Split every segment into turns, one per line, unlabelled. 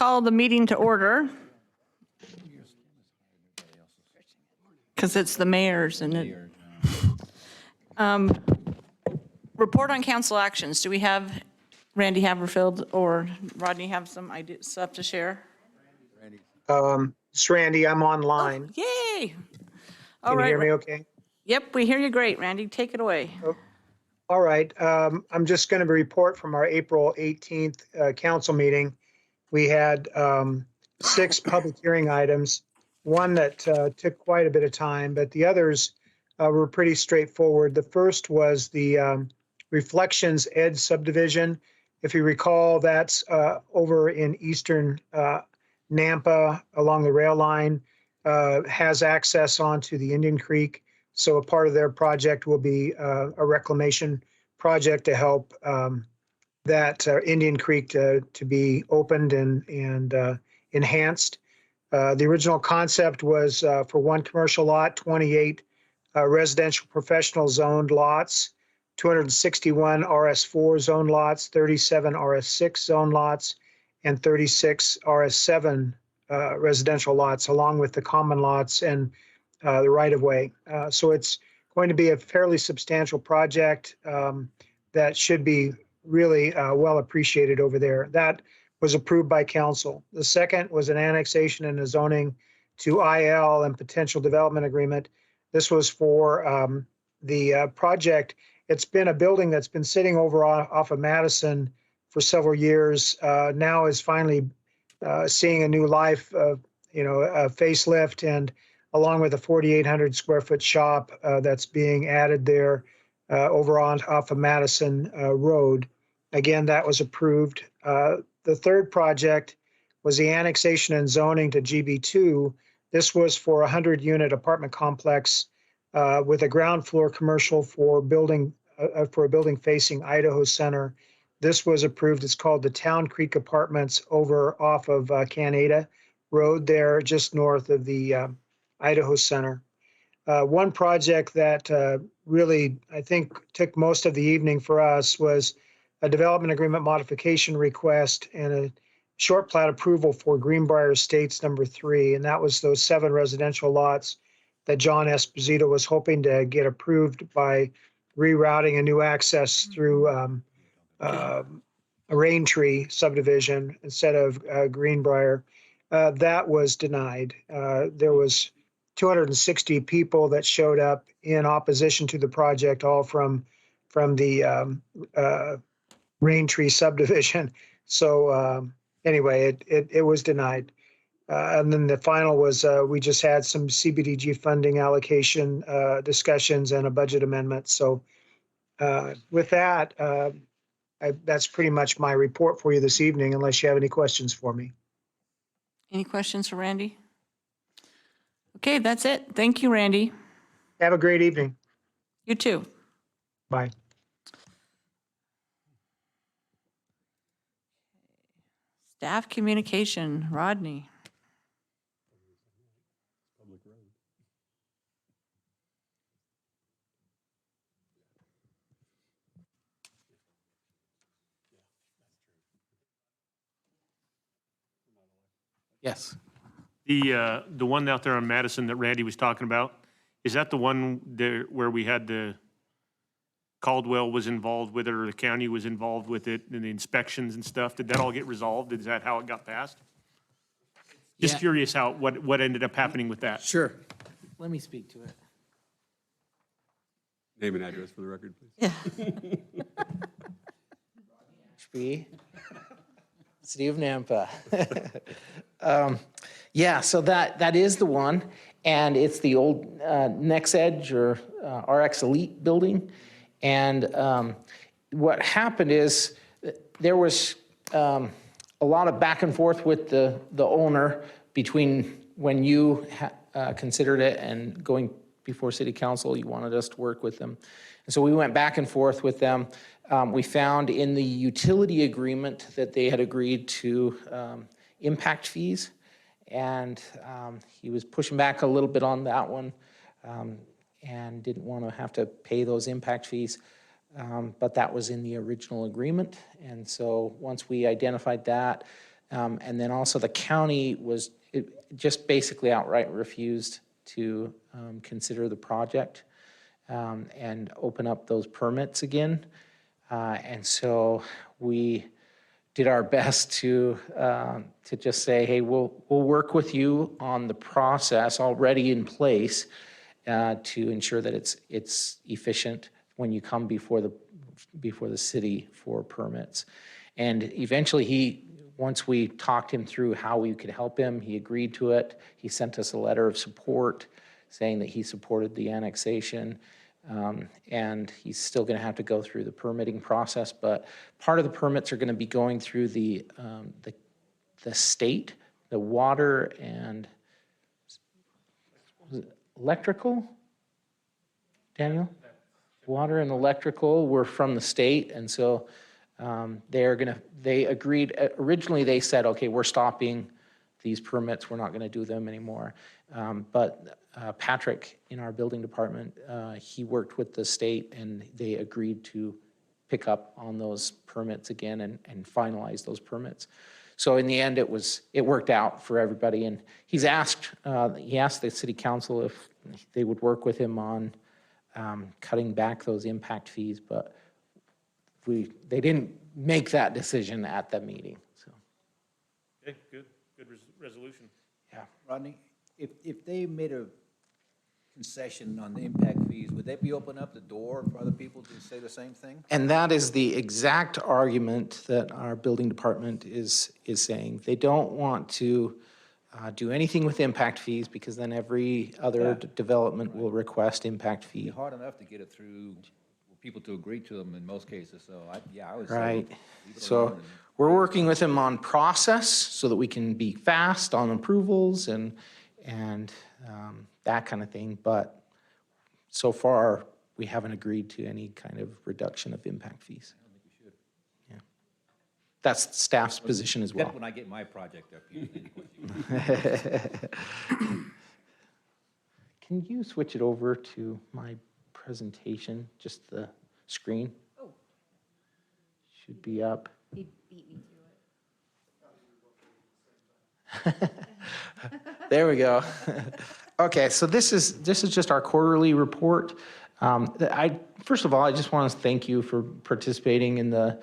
Call the meeting to order. Because it's the mayor's and it. Report on council actions. Do we have Randy Haverfield or Rodney have some stuff to share?
It's Randy, I'm online.
Yay! All
Can you
right.
hear me okay?
Yep, we hear you great, Randy. Take it away.
All right, I'm just going to report from our April 18th council meeting. We had 6 public hearing items, one that took quite a bit of time, but the others were pretty straightforward. The first was the Reflections Ed subdivision. If you recall, that's over in eastern Nampa along the rail line, has access onto the Indian Creek. So a part of their project will be a reclamation project to help that Indian Creek to be opened and enhanced. The original concept was for one commercial lot, 28 residential professional zoned lots, 261 RS4 zone lots, 37 RS6 zone lots, and 36 RS7 residential lots, along with the common lots and the right-of-way. So it's going to be a fairly substantial project that should be really well appreciated over there. That was approved by council. The second was an annexation and a zoning to IL and potential development agreement. This was for the project. It's been a building that's been sitting over off of Madison for several years. Now is finally seeing a new life, a facelift, and along with a 4,800 square foot shop that's being added there over off of Madison Road. Again, that was approved. The third project was the annexation and zoning to GB2. This was for a 100-unit apartment complex with a ground floor commercial for a building facing Idaho Center. This was approved. It's called the Town Creek Apartments over off of Canada Road there, just north of the Idaho Center. One project that really, I think, took most of the evening for us was a development agreement modification request and a short plat approval for Greenbrier Estates number 3. And that was those 7 residential lots that John Esposito was hoping to get approved by rerouting a new access through a Rain Tree subdivision instead of Greenbrier. That was denied. There was 260 people that showed up in opposition to the project, all from the Rain Tree subdivision. So anyway, it was denied. And then the final was we just had some CBDG funding allocation discussions and a budget amendment. So with that, that's pretty much my report for you this evening, unless you have any questions for me.
Any questions for Randy? Okay, that's it. Thank you, Randy.
Have a great evening.
You too.
Bye.
Staff communication, Rodney.
Yes.
The one out there on Madison that Randy was talking about, is that the one there where we had the Caldwell was involved with it, or the county was involved with it, and the inspections and stuff? Did that all get resolved? Is that how it got passed? Just
Yeah.
curious what ended up happening with that.
Sure. Let me speak to it.
Name and address for the record, please.
Yeah.
Ashby, City of Nampa. Yeah, so that is the one, and it's the old Next Edge or RX Elite building. And what happened is there was a lot of back and forth with the owner between when you considered it and going before City Council. You wanted us to work with them. And so we went back and forth with them. We found in the utility agreement that they had agreed to impact fees. And he was pushing back a little bit on that one and didn't want to have to pay those impact fees. But that was in the original agreement. And so once we identified that, And then also the county just basically outright refused to consider the project and open up those permits again. And so we did our best to just say, hey, we'll work with you on the process already in place to ensure that it's efficient when you come before the city for permits. And eventually once we talked him through how we could help him, he agreed to it. He sent us a letter of support saying that he supported the annexation. And he's still going to have to go through the permitting process, but part of the permits are going to be going through the state, the water and was it electrical, Daniel? Water and electrical were from the state, and so they agreed, originally they said, okay, we're stopping these permits, we're not going to do them anymore. But Patrick in our building department, he worked with the state and they agreed to pick up on those permits again and finalize those permits. So in the end, it worked out for everybody. And he asked the city council if they would work with him on cutting back those impact fees, but they didn't make that decision at the meeting. So,
Okay, good resolution.
yeah.
Rodney, if they made a concession on the impact fees, would that be open up the door for other people to say the same thing?
And that is the exact argument that our building department is saying. They don't want to do anything with impact fees because then every other development will request impact
It'd
fee.
be hard enough to get it through people to agree to them in most cases, so I would say.
Right.
leave it
So
alone and-
we're working with them on process so that we can be fast on approvals and that kind of thing. But so far, we haven't agreed to any kind of reduction of impact fees.
I don't think we should.
Yeah. That's staff's position as well.
Except when I get my project up here.
Can you switch it over to my presentation, just the screen?
Oh.
Should be up.
He beat me to
There we go. Okay, so this is just our quarterly report. First of all, I just want to thank you for participating in the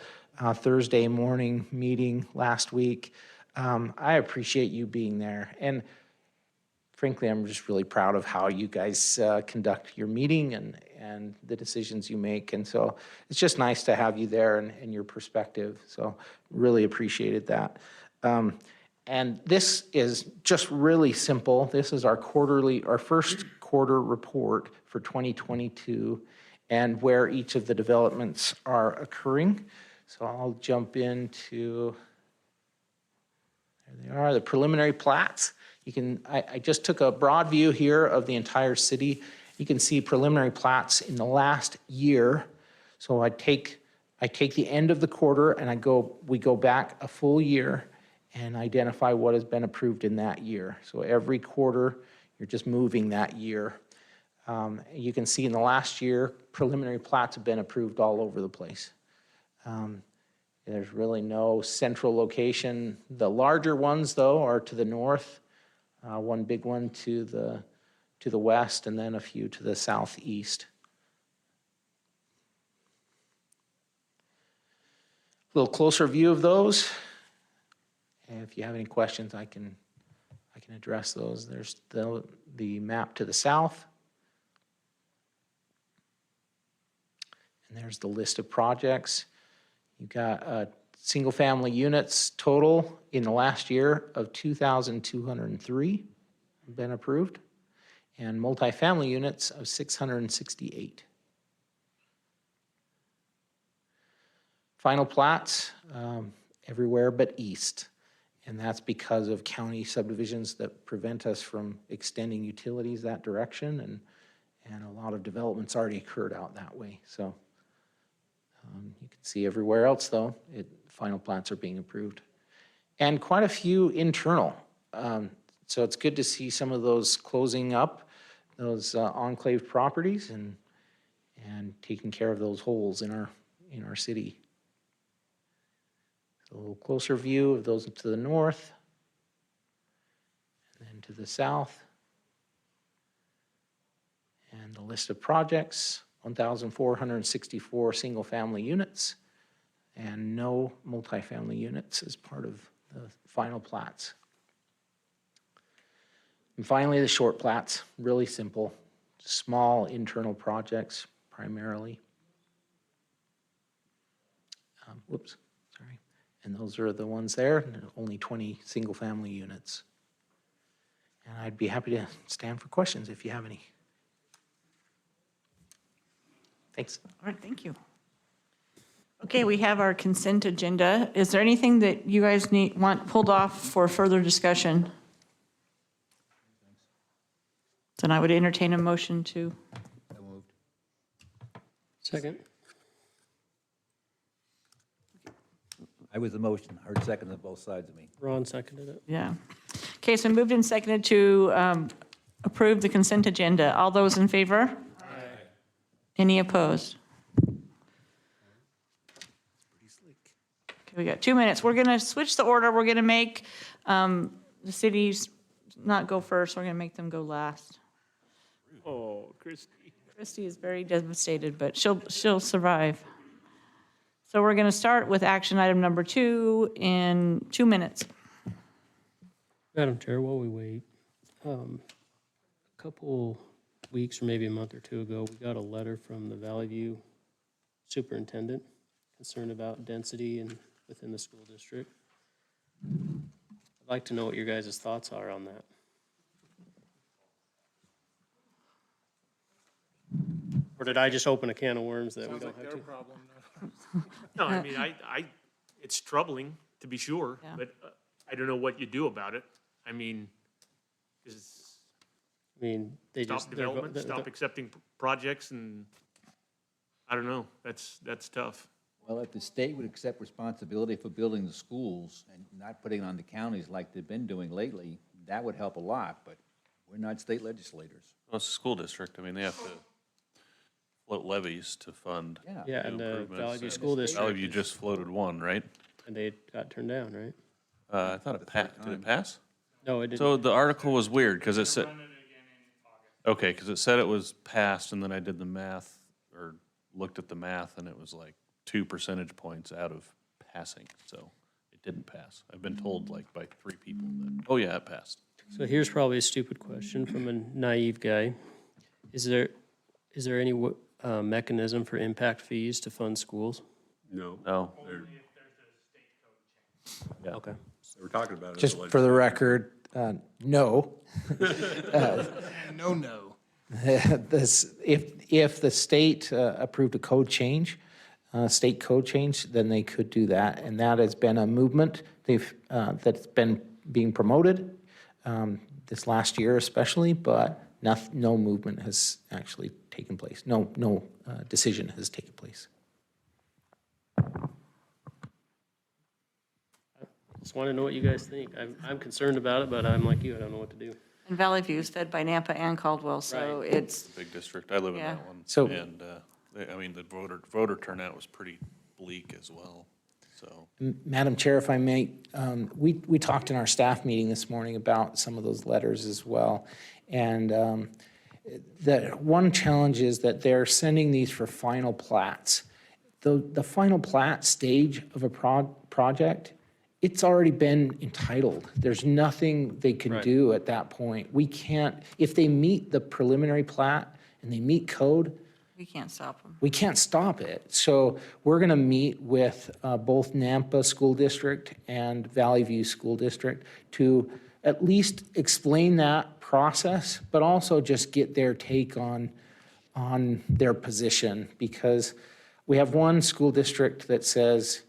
Thursday morning meeting last week. I appreciate you being there, and frankly, I'm just really proud of how you guys conduct your meeting and the decisions you make. And so it's just nice to have you there and your perspective. So really appreciated that. And this is just really simple. This is our first quarter report for 2022 and where each of the developments are occurring. So I'll jump into, there they are, the preliminary plats. I just took a broad view here of the entire city. You can see preliminary plats in the last year. So I take the end of the quarter and we go back a full year and identify what has been approved in that year. So every quarter, you're just moving that year. You can see in the last year, preliminary plats have been approved all over the place. There's really no central location. The larger ones, though, are to the north. One big one to the west, and then a few to the southeast. A little closer view of those. And if you have any questions, I can address those. There's the map to the south. And there's the list of projects. You've got single-family units total in the last year of 2,203 been approved, and multifamily units of 668. Final plats everywhere but east, and that's because of county subdivisions that prevent us from extending utilities that direction, and a lot of development's already occurred out that way. So you can see everywhere else, though, final plats are being approved. And quite a few internal. So it's good to see some of those closing up, those enclave properties and taking care of those holes in our city. A little closer view of those to the north, and then to the south. And the list of projects, 1,464 single-family units, and no multifamily units as part of the final plats. And finally, the short plats, really simple, small internal projects primarily. Whoops, sorry. And those are the ones there, and there are only 20 single-family units. And I'd be happy to stand for questions if you have any. Thanks.
All right, thank you. Okay, we have our consent agenda. Is there anything that you guys want pulled off for further discussion? Then I would entertain a motion to,
So moved.
Second.
I was the motion, heard second on both sides of me.
Ron seconded it.
yeah. Okay, so moved and seconded to approve the consent agenda. All those in favor? Any opposed? Okay, we got 2 minutes. We're going to switch the order. We're going to make the cities not go first. We're going to make them go last.
Oh, Christie.
Christy is very devastated, but she'll survive. So we're going to start with action item number 2 in 2 minutes.
Madam Chair, while we wait, a couple weeks or maybe a month or two ago, we got a letter from the Valley View superintendent concerned about density within the school district. I'd like to know what your guys' thoughts are on that. Or did I just open a can of worms that we don't have to?
No, I mean, it's troubling, to be sure,
Yeah.
but I don't know what you do about it. I mean, is
I mean, they
stop
just.
development, stop accepting projects, and I don't know, that's tough.
Well, if the state would accept responsibility for building the schools and not putting it on the counties like they've been doing lately, that would help a lot, but we're not state legislators.
Well, it's a school district. I mean, they have to float levies to fund.
Yeah, and the
improvements.
Valley View
And
School
Valley
District,
View just floated one, right?
and they got turned down, right?
I thought it passed. Did it pass?
No, it didn't.
So the article was weird because it said. Okay, because it said it was passed, and then I did the math, or looked at the math, and it was like 2 percentage points out of passing, so it didn't pass. I've been told like by 3 people that, oh yeah, it passed.
So here's probably a stupid question from a naive guy. Is there any mechanism for impact fees to fund schools?
No. Yeah.
Okay.
They were talking about it.
Just for the record, no.
No.
This, if the state approved a code change, state code change, then they could do that. And that has been a movement that's been being promoted this last year especially, but no movement has actually taken place. No decision has taken place.
Just want to know what you guys think. I'm concerned about it, but I'm like you, I don't know what to do.
And Valley View is fed by Nampa and Caldwell, so it's,
Big district. I live in
Yeah.
that one.
So-
And, I mean, the voter turnout was pretty bleak as well, so.
Madam Chair, if I may, we talked in our staff meeting this morning about some of those letters as well. And the one challenge is that they're sending these for final plats. The final plat stage of a project, it's already been entitled. There's nothing they can
Right.
do at that point. We can't, if they meet the preliminary plat and they meet code,
we can't stop them.
we can't stop it. So we're going to meet with both Nampa School District and Valley View School District to at least explain that process, but also just get their take on their position. Because we have one school district that says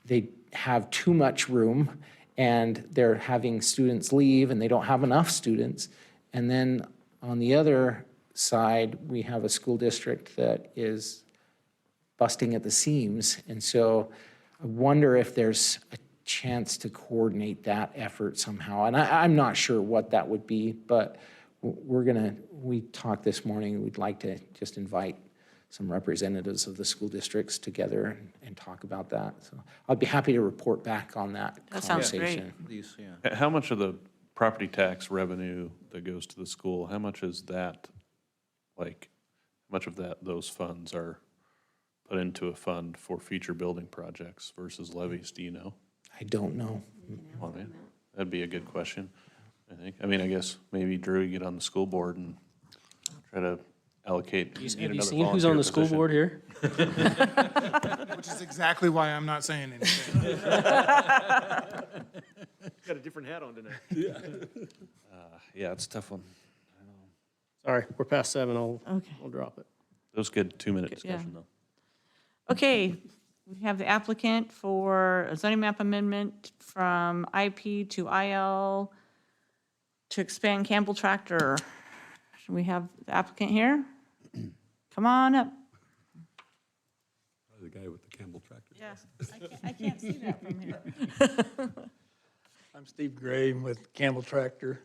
they have too much room and they're having students leave and they don't have enough students. And then on the other side, we have a school district that is busting at the seams. And so I wonder if there's a chance to coordinate that effort somehow. And I'm not sure what that would be, but we talked this morning, we'd like to just invite some representatives of the school districts together and talk about that. So I'd be happy to report back on that
That sounds great.
conversation.
Please, yeah.
How much of the property tax revenue that goes to the school, how much is that, like, how much of those funds are put into a fund for future building projects versus levies, do you know?
I don't know.
Oh, man, that'd be a good question, I think. I mean, I guess maybe Drew, you get on the school board and try to allocate.
Have you seen who's on the school board here?
Which is exactly why I'm not saying anything.
Got a different hat on tonight.
Yeah, it's a tough one.
Sorry, we're past 7. I'll
Okay.
drop it.
That was good 2-minute
Yeah.
discussion, though.
Okay, we have the applicant for a zoning map amendment from IP to IL to expand Campbell Tractor. Should we have the applicant here? Come on up.
The guy with the Campbell tractor.
Yes, I can't see that from here.
I'm Steve Gray with Campbell Tractor.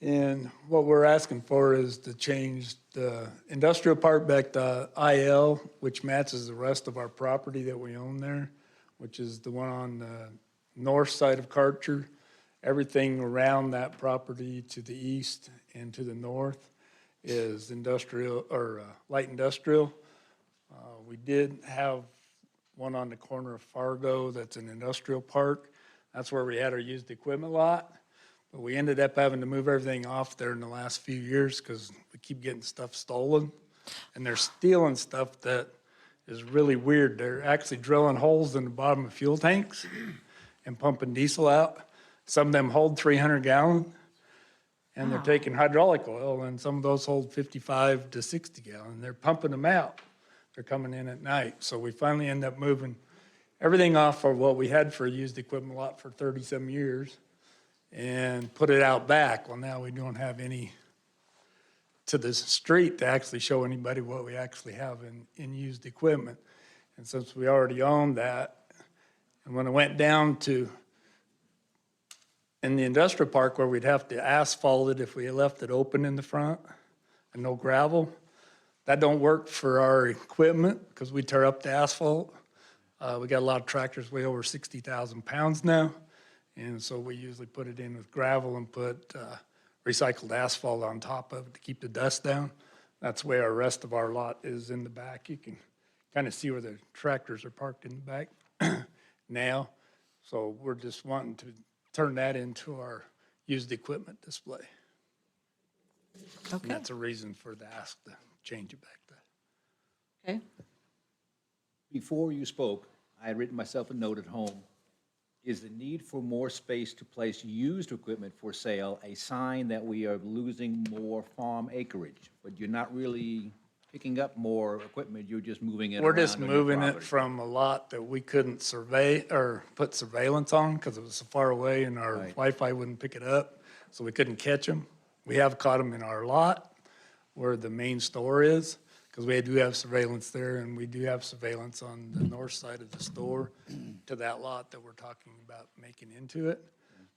And what we're asking for is to change the industrial part back to IL, which matches the rest of our property that we own there, which is the one on the north side of Karcher. Everything around that property to the east and to the north is industrial or light industrial. We did have one on the corner of Fargo that's an industrial park. That's where we had our used equipment lot. But we ended up having to move everything off there in the last few years because we keep getting stuff stolen. And they're stealing stuff that is really weird. They're actually drilling holes in the bottom of fuel tanks and pumping diesel out. Some of them hold 300 gallon. And they're taking hydraulic oil, and some of those hold 55 to 60 gallon. They're pumping them out. They're coming in at night. So we finally end up moving everything off of what we had for a used equipment lot for 30-some years and put it out back. Well, now we don't have any to the street to actually show anybody what we actually have in used equipment. And since we already own that, and when it went down to in the industrial park where we'd have to asphalt it if we left it open in the front and no gravel, that don't work for our equipment because we tear up the asphalt. We got a lot of tractors weigh over 60,000 pounds now. And so we usually put it in with gravel and put recycled asphalt on top of it to keep the dust down. That's the way our rest of our lot is in the back. You can kind of see where the tractors are parked in the back now. So we're just wanting to turn that into our used equipment display. And
Okay,
that's a reason for the ask to change it back there.
okay.
Before you spoke, I had written myself a note at home. Is the need for more space to place used equipment for sale a sign that we are losing more farm acreage? But you're not really picking up more equipment, you're just moving it
We're
around
just
on your
moving it
property.
from a lot that we couldn't survey or put surveillance on because it was so far away and our
Right.
Wi-Fi wouldn't pick it up, so we couldn't catch them. We have caught them in our lot where the main store is, because we do have surveillance there, and we do have surveillance on the north side of the store to that lot that we're talking about making into it.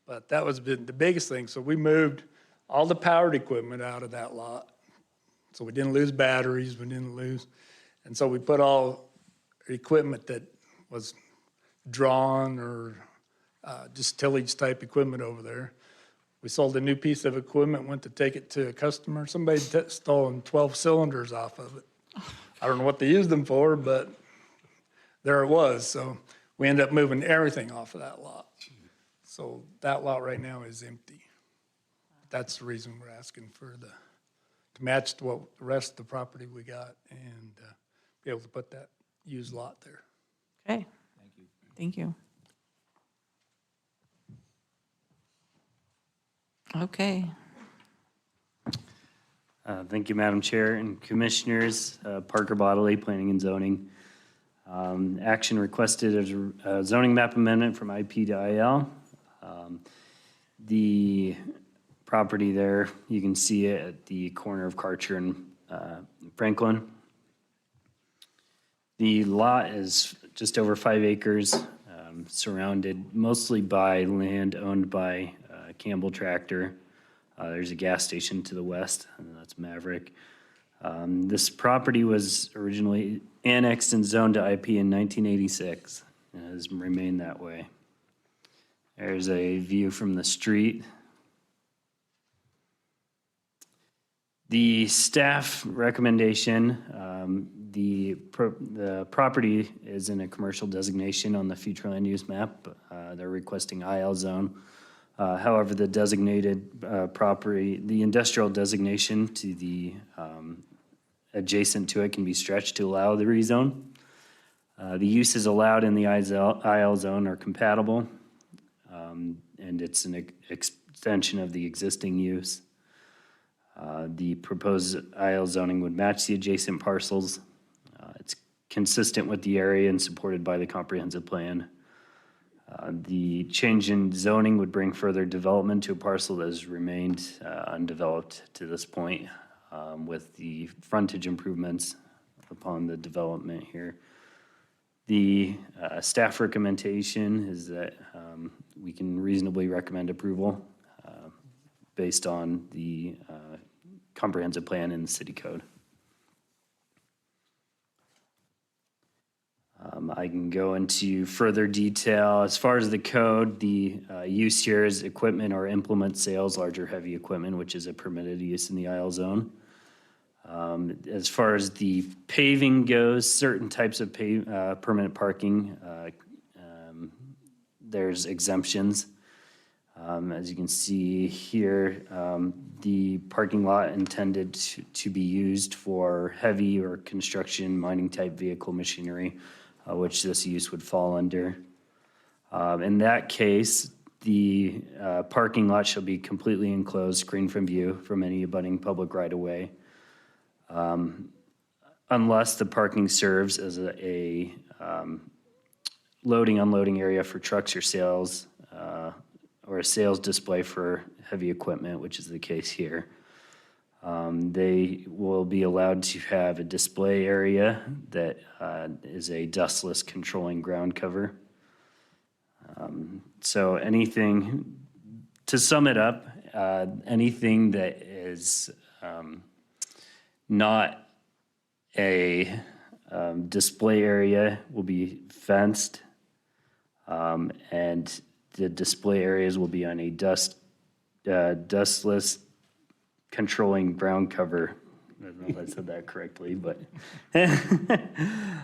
But that was the biggest thing, so we moved all the powered equipment out of that lot. So we didn't lose batteries, we didn't lose, and so we put all equipment that was drawn or just tillage type equipment over there. We sold a new piece of equipment, went to take it to a customer, somebody stolen 12 cylinders off of it. I don't know what they used them for, but there it was, so we ended up moving everything off of that lot. So that lot right now is empty. That's the reason we're asking for to match to what the rest of the property we got and be able to put that used lot there.
Okay. Thank you. Okay.
Thank you, Madam Chair and Commissioners. Parker Bodley, Planning and Zoning. Action requested a zoning map amendment from IP to IL. The property there, you can see it at the corner of Karcher and Franklin. The lot is just over 5 acres, surrounded mostly by land owned by Campbell Tractor. There's a gas station to the west, and that's Maverick. This property was originally annexed and zoned to IP in 1986 and has remained that way. There's a view from the street. The staff recommendation, the property is in a commercial designation on the future land use map. They're requesting IL zone. However, the designated property, the industrial designation to the adjacent to it can be stretched to allow the rezone. The uses allowed in the IL zone are compatible, and it's an extension of the existing use. The proposed IL zoning would match the adjacent parcels. It's consistent with the area and supported by the comprehensive plan. The change in zoning would bring further development to a parcel that has remained undeveloped to this point, with the frontage improvements upon the development here. The staff recommendation is that we can reasonably recommend approval based on the comprehensive plan in the city code. I can go into further detail. As far as the code, the use here is equipment or implement sales, large or heavy equipment, which is a permitted use in the IL zone. As far as the paving goes, certain types of permanent parking, there's exemptions. As you can see here, the parking lot intended to be used for heavy or construction mining type vehicle machinery, which this use would fall under. In that case, the parking lot shall be completely enclosed, screened from view from any abutting public right of way, unless the parking serves as a loading, unloading area for trucks or sales, or a sales display for heavy equipment, which is the case here. They will be allowed to have a display area that is a dustless controlling ground cover. So anything, to sum it up, anything that is not a display area will be fenced, and the display areas will be on a dustless controlling ground cover. I don't know if I said that correctly, but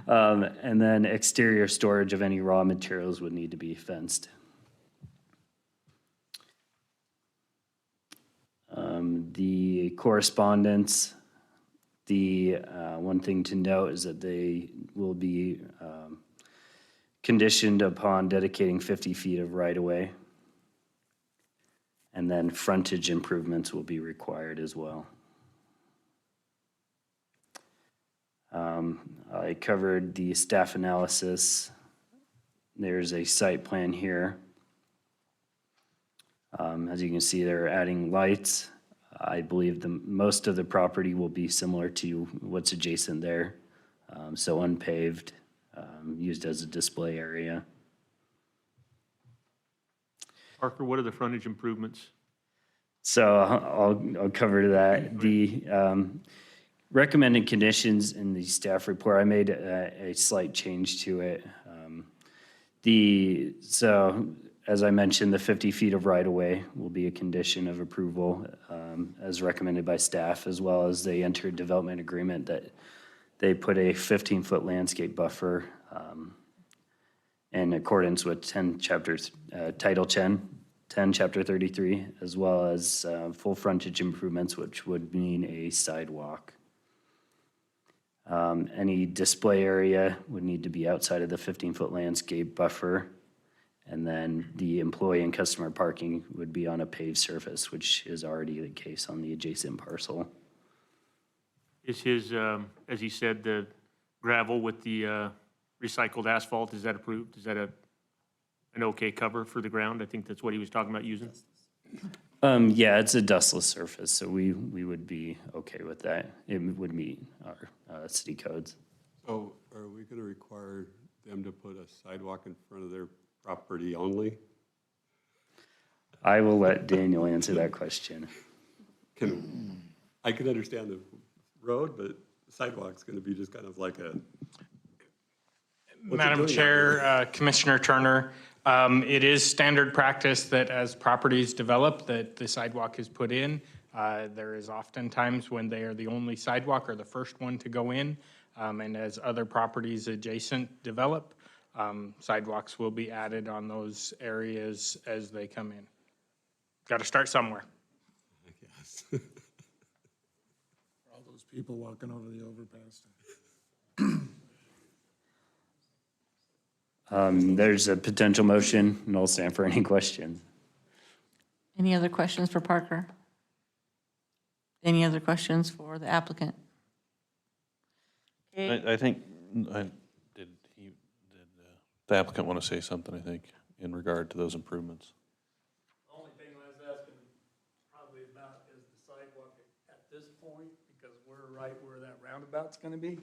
and then exterior storage of any raw materials would need to be fenced. The correspondence, the one thing to note is that they will be conditioned upon dedicating 50 feet of right-of-way. And then frontage improvements will be required as well. I covered the staff analysis. There's a site plan here. As you can see, they're adding lights. I believe most of the property will be similar to what's adjacent there. So unpaved, used as a display area.
Parker, what are the frontage improvements?
So I'll cover that. The recommended conditions in the staff report, I made a slight change to it. So as I mentioned, the 50 feet of right-of-way will be a condition of approval as recommended by staff, as well as they entered development agreement that they put a 15-foot landscape buffer in accordance with Title 10, Chapter 33, as well as full frontage improvements, which would mean a sidewalk. Any display area would need to be outside of the 15-foot landscape buffer, and then the employee and customer parking would be on a paved surface, which is already the case on the adjacent parcel.
Is his, as he said, the gravel with the recycled asphalt, is that approved? Is that an okay cover for the ground? I think that's what he was talking about using.
Yeah, it's a dustless surface, so we would be okay with that. It would meet our city codes.
So are we going to require them to put a sidewalk in front of their property only?
I will let Daniel answer that question.
I can understand road, but sidewalk's gonna be just kind of like a. What's it
Madam
doing out
Chair, Commissioner Turner, it is standard practice that as properties develop, that the sidewalk is put in. There is often times when they are the only sidewalk or the first one to go in. And as other properties adjacent develop, sidewalks will be added on those areas as they come in. Got to start somewhere.
Yes.
All those people walking over the overpass.
There's a potential motion, and I'll stand for any questions.
Any other questions for Parker? Any other questions for the applicant? Okay,
I think, did the applicant want to say something, I think, in regard to those improvements?
The only thing I was asking probably about is the sidewalk at this point, because we're right where that roundabout's gonna be.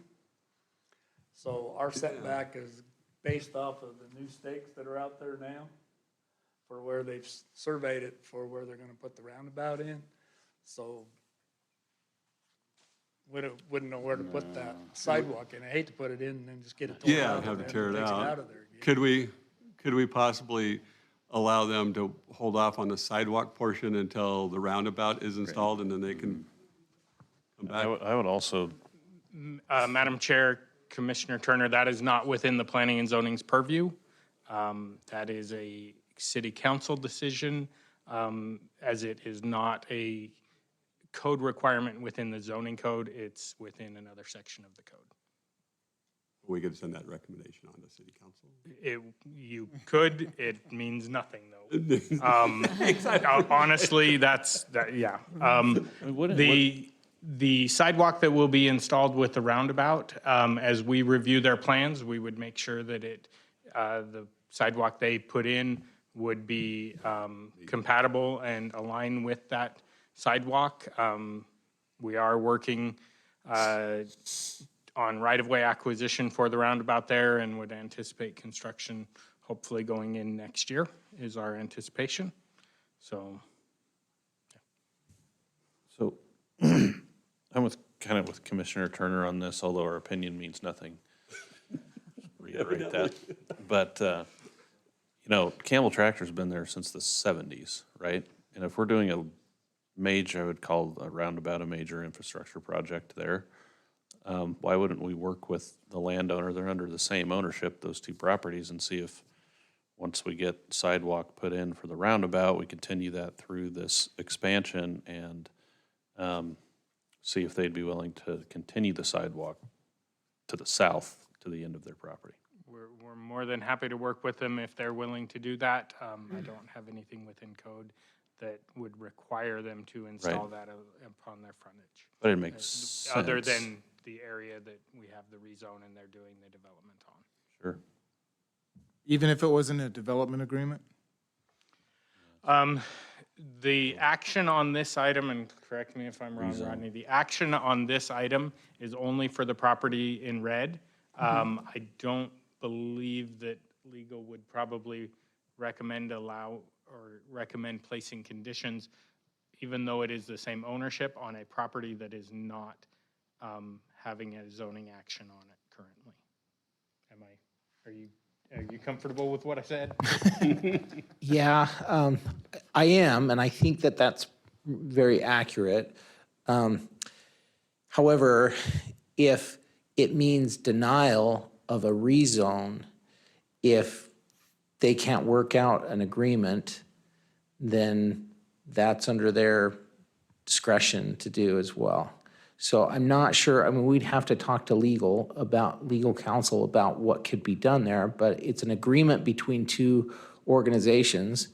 So our setback is based off of the new stakes that are out there now for where they've surveyed it for where they're gonna put the roundabout in. So wouldn't know where to put that sidewalk in. I hate to put it in and then just get it torn out.
Yeah,
and
have to
then
tear it
take
out.
of there again.
Could we possibly allow them to hold off on the sidewalk portion until the roundabout is installed and then they can come back?
I would also,
Madam Chair, Commissioner Turner, that is not within the planning and zoning's purview. That is a city council decision, as it is not a code requirement within the zoning code. It's within another section of the code.
We could send that recommendation on to city council.
You could, it means nothing, though. Honestly, yeah. The sidewalk that will be installed with the roundabout, as we review their plans, we would make sure that the sidewalk they put in would be compatible and align with that sidewalk. We are working on right-of-way acquisition for the roundabout there and would anticipate construction hopefully going in next year is our anticipation. So.
so I'm kind of with Commissioner Turner on this, although our opinion means nothing. Just reiterate that. But, Campbell Tractor's been there since the 70s, right? And if we're doing a major, I would call a roundabout a major infrastructure project there. Why wouldn't we work with the landowner? They're under the same ownership, those two properties, and see if, once we get sidewalk put in for the roundabout, we continue that through this expansion and see if they'd be willing to continue the sidewalk to the south to the end of their property.
We're more than happy to work with them if they're willing to do that. I don't have anything within code that would require them to install that upon their frontage.
But it makes sense.
Other than the area that we have the rezone and they're doing the development on.
Sure.
Even if it wasn't a development agreement?
The action on this item, and correct me if I'm wrong, Rodney, the action on this item is only for the property in red. I don't believe that legal would probably recommend placing conditions, even though it is the same ownership, on a property that is not having a zoning action on it currently. Are you comfortable with what I said?
Yeah, I am, and I think that that's very accurate. However, if it means denial of a rezone, if they can't work out an agreement, then that's under their discretion to do as well. So I'm not sure, we'd have to talk to legal counsel about what could be done there, but it's an agreement between two organizations,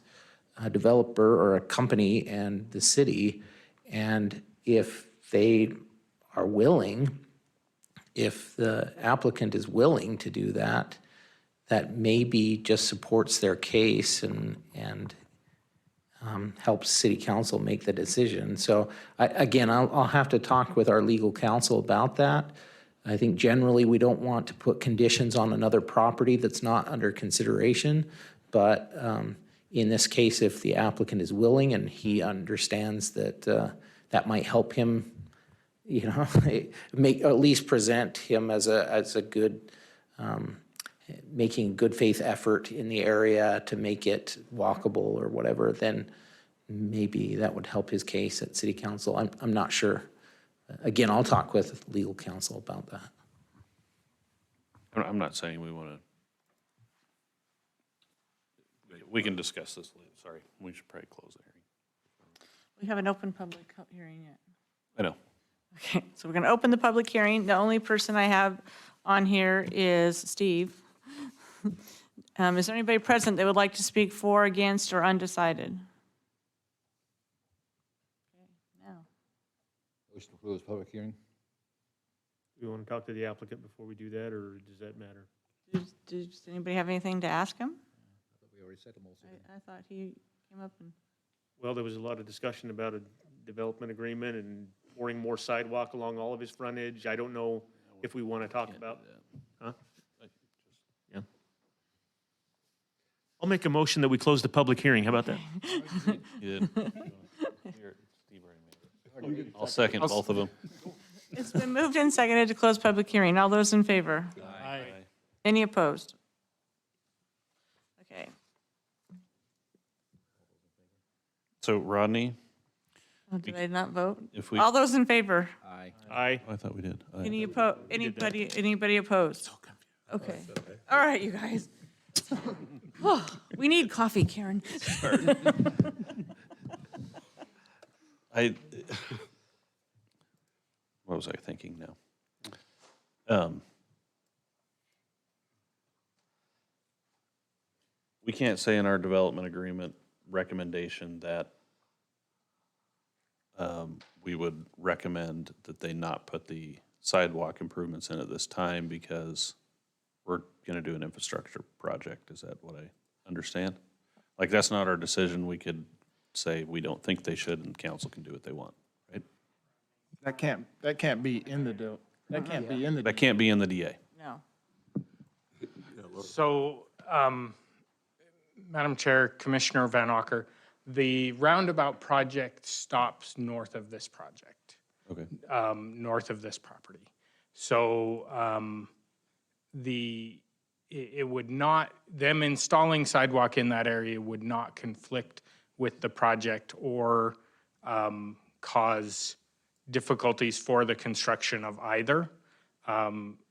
a developer or a company and the city. And if they are willing, if the applicant is willing to do that, that maybe just supports their case and helps city council make the decision. So I'll have to talk with our legal counsel about that. I think generally we don't want to put conditions on another property that's not under consideration. But in this case, if the applicant is willing and he understands that that might help him you know, make, or at least present him as a good, making good faith effort in the area to make it walkable or whatever, then maybe that would help his case at city council. I'm not sure. Again, I'll talk with legal counsel about that.
I'm not saying we want to. We can discuss this later. Sorry, we should probably close the hearing.
We haven't opened public hearing yet.
I know.
Okay, so we're going to open the public hearing. The only person I have on here is Steve. Is there anybody present that would like to speak for, against, or undecided? Okay, now.
Motion to close public hearing?
Do you want to talk to the applicant before we do that, or does that matter?
Does anybody have anything to ask him?
We already said the most of it.
I thought he came up and,
Well, there was a lot of discussion about a development agreement and pouring more sidewalk along all of his frontage. I don't know if we want to talk about, huh? Yeah. I'll make a motion that we close the public hearing. How about that?
You did. Here, Steve already made it. I'll second both of them.
it's been moved and seconded to close public hearing. All those in favor?
Aye.
Any opposed? Okay.
So Rodney,
Oh, did I not vote?
if we,
All those in favor?
Aye.
Aye.
I thought we did. Aye.
Anybody opposed? Okay. All right, you guys. Oh, we need coffee, Karen.
What was I thinking now? We can't say in our development agreement recommendation that we would recommend that they not put the sidewalk improvements in at this time because we're gonna do an infrastructure project. Is that what I understand? Like, that's not our decision. We could say we don't think they should, and council can do what they want, right?
That can't be in the, that can't be in the.
That can't be in the DA.
No.
So, Madam Chair, Commissioner Van Auker, the roundabout project stops north of this project,
Okay.
north of this property. So it would not, them installing sidewalk in that area would not conflict with the project or cause difficulties for the construction of either.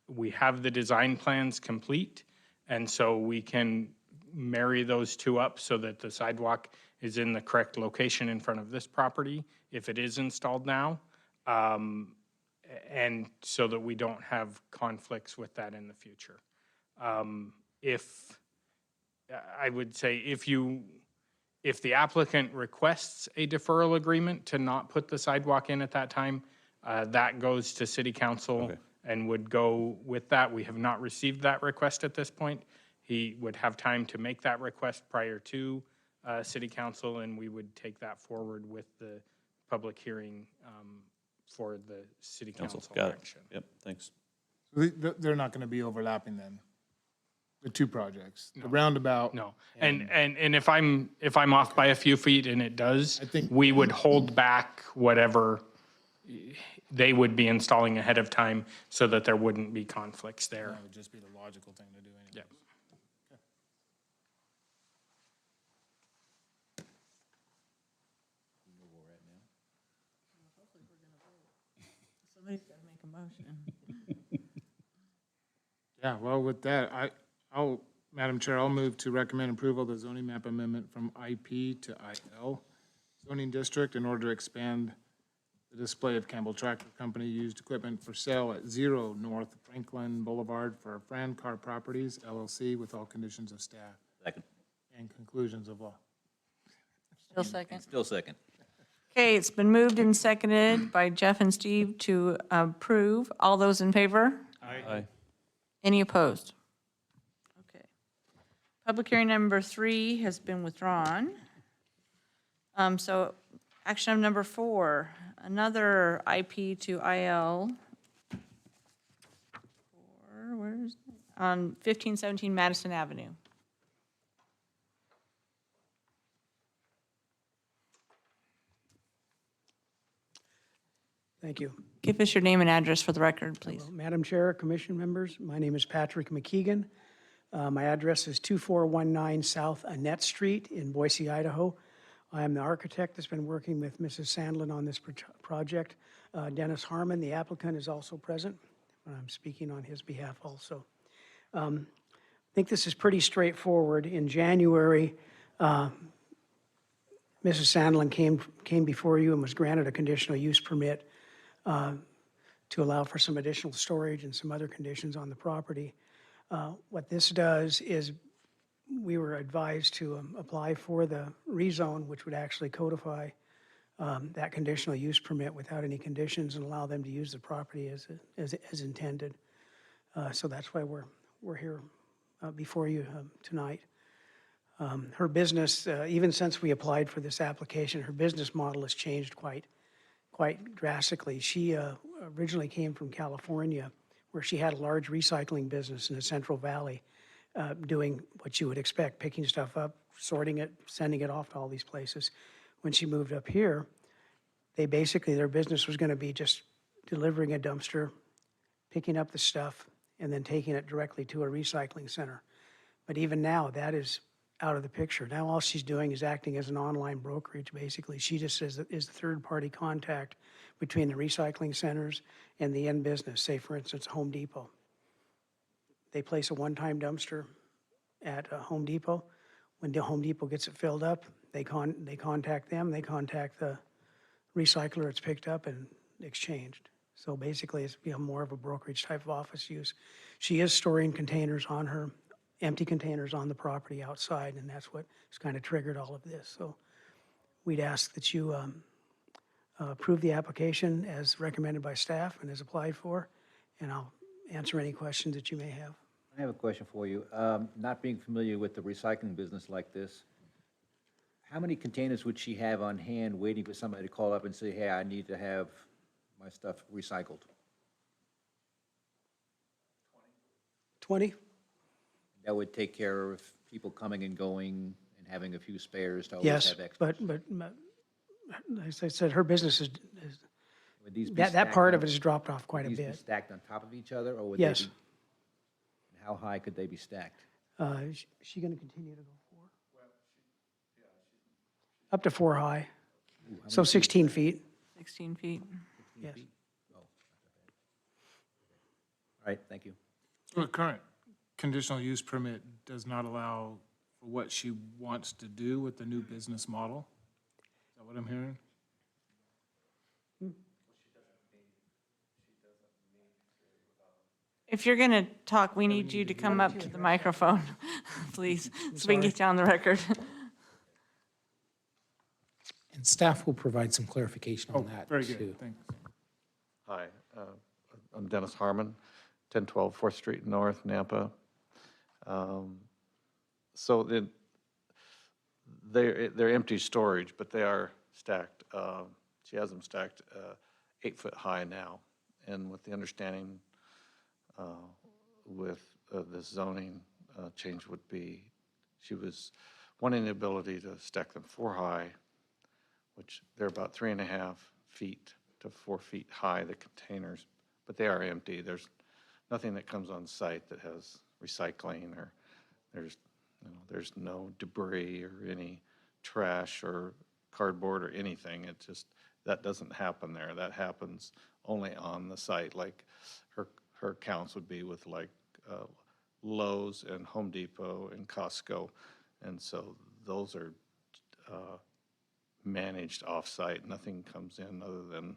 We have the design plans complete, and so we can marry those two up so that the sidewalk is in the correct location in front of this property if it is installed now, and so that we don't have conflicts with that in the future. If, I would say if the applicant requests a deferral agreement to not put the sidewalk in at that time, that goes to city council and would go with that. We have not received that request at this point. He would have time to make that request prior to city council, and we would take that forward with the public hearing for the city council
Got it.
action.
Yep, thanks.
They're not gonna be overlapping then, the two projects, the roundabout.
No, and if I'm off by a few feet and it does,
I think-
we would hold back whatever they would be installing ahead of time so that there wouldn't be conflicts there.
That would just be the logical thing to do anyway.
Yep.
Somebody's got to make a motion.
Yeah, well, with that, Madam Chair, I'll move to recommend approval of the zoning map amendment from IP to IL zoning district in order to expand the display of Campbell Tractor Company used equipment for sale at 0 North Franklin Boulevard for Fran Car Properties LLC with all conditions of staff
Second.
and conclusions of law.
Still second.
Still second.
Okay, it's been moved and seconded by Jeff and Steve to approve. All those in favor?
Aye.
Any opposed? Okay. Public hearing number 3 has been withdrawn. So action item number 4, another IP to IL. Where is it? On 1517 Madison Avenue.
Thank you.
Give us your name and address for the record, please.
Madam Chair, Commission members, my name is Patrick McKeegan. My address is 2419 South Annette Street in Boise, Idaho. I am the architect that's been working with Mrs. Sandlin on this project. Dennis Harmon, the applicant, is also present. I'm speaking on his behalf also. I think this is pretty straightforward. In January, Mrs. Sandlin came before you and was granted a conditional use permit to allow for some additional storage and some other conditions on the property. What this does is we were advised to apply for the rezone, which would actually codify that conditional use permit without any conditions and allow them to use the property as intended. So that's why we're here before you tonight. Her business, even since we applied for this application, her business model has changed quite drastically. She originally came from California, where she had a large recycling business in the Central Valley, doing what you would expect, picking stuff up, sorting it, sending it off to all these places. When she moved up here, their business was going to be just delivering a dumpster, picking up the stuff, and then taking it directly to a recycling center. But even now, that is out of the picture. Now all she's doing is acting as an online brokerage, basically. She just is the third-party contact between the recycling centers and the end business, say, for instance, Home Depot. They place a one-time dumpster at Home Depot. When the Home Depot gets it filled up, they contact them, they contact the recycler it's picked up and exchanged. So basically, it's become more of a brokerage type of office use. She is storing containers on her, empty containers on the property outside, and that's what has kind of triggered all of this. So we'd ask that you approve the application as recommended by staff and as applied for, and I'll answer any questions that you may have.
I have a question for you. Not being familiar with the recycling business like this, how many containers would she have on hand waiting for somebody to call up and say, hey, I need to have my stuff recycled?
20?
That would take care of people coming and going and having a few spares to always have
Yes,
extra.
but as I said, her business is,
Would these be
that
stacked
part
on-
of it has dropped off quite a
would these be
bit.
stacked on top of each other, or would
Yes.
they be? How high could they be stacked?
Is she going to continue to go 4? Up to 4 high, so 16 feet.
16 feet.
Yes.
All right, thank you.
The current conditional use permit does not allow for what she wants to do with the new business model. Is that what I'm hearing?
If you're going to talk, we need you to come up to the microphone, please, so we can get you on the record.
And staff will provide some clarification on that,
Very
too.
good, thanks.
Hi, I'm Dennis Harmon, 1012 4th Street North, Nampa. So they're empty storage, but they are stacked. She has them stacked 8 foot high now. And with the understanding with this zoning change would be, she was wanting the ability to stack them 4 high, which they're about 3.5 feet to 4 feet high, the containers, but they are empty. There's nothing that comes on site that has recycling, or there's no debris or any trash or cardboard or anything. It just, that doesn't happen there. That happens only on the site. Like her accounts would be with like Lowe's and Home Depot and Costco. And so those are managed off-site. Nothing comes in other than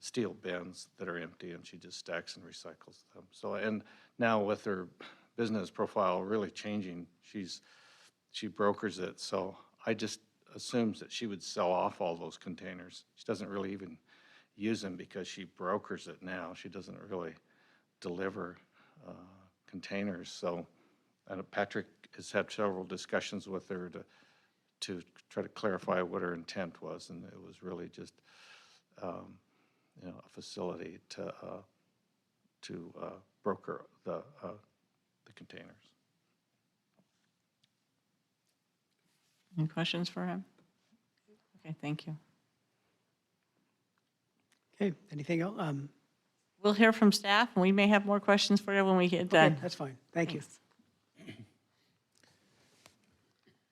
steel bins that are empty, and she just stacks and recycles them. So, and now with her business profile really changing, she brokers it. So I just assumes that she would sell off all those containers. She doesn't really even use them because she brokers it now. She doesn't really deliver containers. So Patrick has had several discussions with her to try to clarify what her intent was, and it was really just a facility to broker the containers.
Any questions for him? Okay, thank you.
Okay, anything else?
We'll hear from staff, and we may have more questions for you when we get
Okay,
done.
that's fine. Thank you.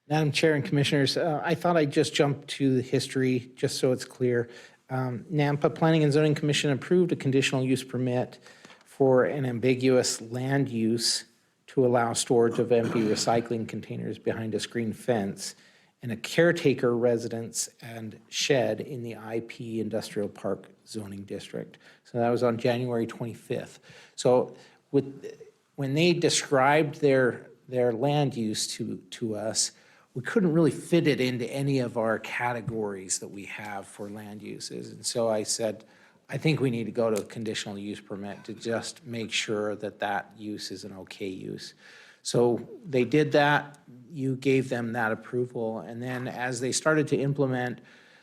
Madam Chair and Commissioners, I thought I'd just jump to the history, just so it's clear. Nampa Planning and Zoning Commission approved a conditional use permit for an ambiguous land use to allow storage of empty recycling containers behind a screen fence and a caretaker residence and shed in the IP Industrial Park zoning district. So that was on January 25th. So when they described their land use to us, we couldn't really fit it into any of our categories that we have for land uses. And so I said, I think we need to go to a conditional use permit to just make sure that that use is an okay use. So they did that, you gave them that approval, and then as they started to implement,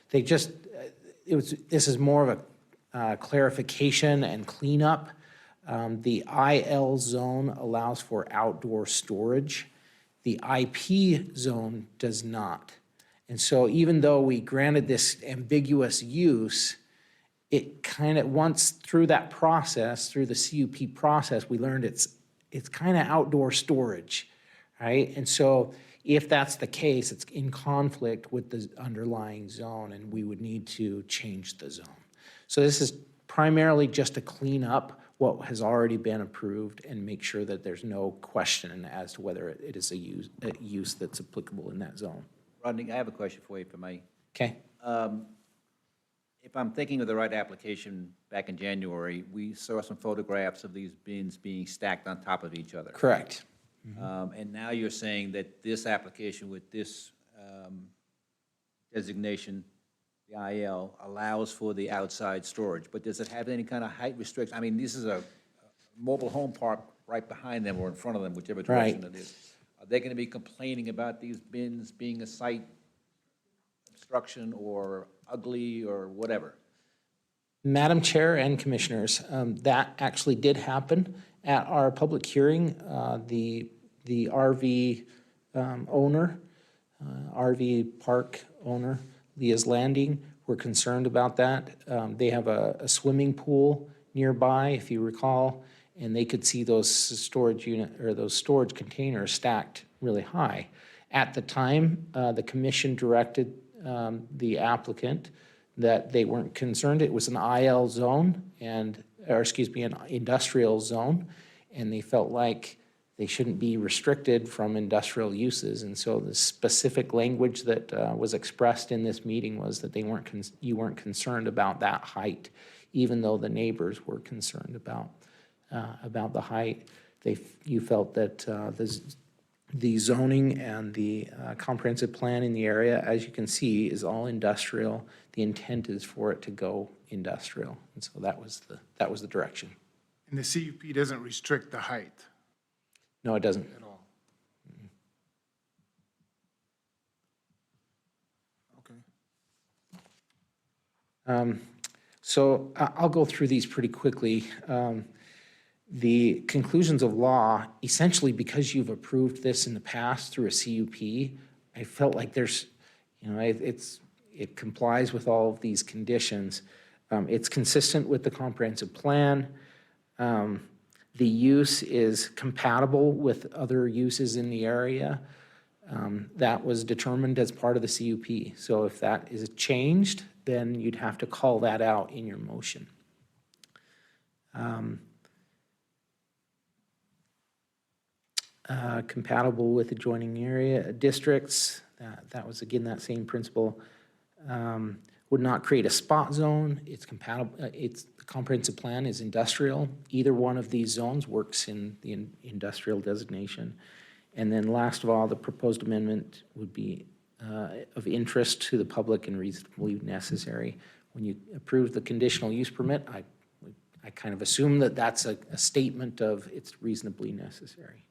they just, this is more of a clarification and cleanup. The IL zone allows for outdoor storage. The IP zone does not. And so even though we granted this ambiguous use, it kind of, once through that process, through the CUP process, we learned it's kind of outdoor storage, right? And so if that's the case, it's in conflict with the underlying zone, and we would need to change the zone. So this is primarily just to clean up what has already been approved and make sure that there's no question as to whether it is a use that's applicable in that zone.
Rodney, I have a question for you, if I may.
Okay?
If I'm thinking of the right application, back in January, we saw some photographs of these bins being stacked on top of each other.
Correct.
And now you're saying that this application with this designation, the IL, allows for the outside storage, but does it have any kind of height restriction? I mean, this is a mobile home park right behind them or in front of them, whichever direction it is. Are they going to be complaining about these bins being a site obstruction or ugly or whatever?
Madam Chair and Commissioners, that actually did happen at our public hearing. The RV owner, RV park owner, Leah's Landing, were concerned about that. They have a swimming pool nearby, if you recall, and they could see those storage containers stacked really high. At the time, the commission directed the applicant that they weren't concerned. It was an IL zone an industrial zone, and they felt like they shouldn't be restricted from industrial uses. And so the specific language that was expressed in this meeting was that you weren't concerned about that height, even though the neighbors were concerned about the height. You felt that the zoning and the comprehensive plan in the area, as you can see, is all industrial. The intent is for it to go industrial, and so that was the direction.
And the CUP doesn't restrict the height
No, it doesn't.
at all? Okay.
So I'll go through these pretty quickly. The conclusions of law, essentially because you've approved this in the past through a CUP, I felt like there's, it complies with all of these conditions. It's consistent with the comprehensive plan. The use is compatible with other uses in the area. That was determined as part of the CUP. So if that is changed, then you'd have to call that out in your motion. Compatible with adjoining area districts, that was again that same principle. Would not create a spot zone. It's compatible. The comprehensive plan is industrial. Either one of these zones works in the industrial designation. And then last of all, the proposed amendment would be of interest to the public and reasonably necessary. When you approve the conditional use permit, I kind of assume that that's a statement of it's reasonably necessary.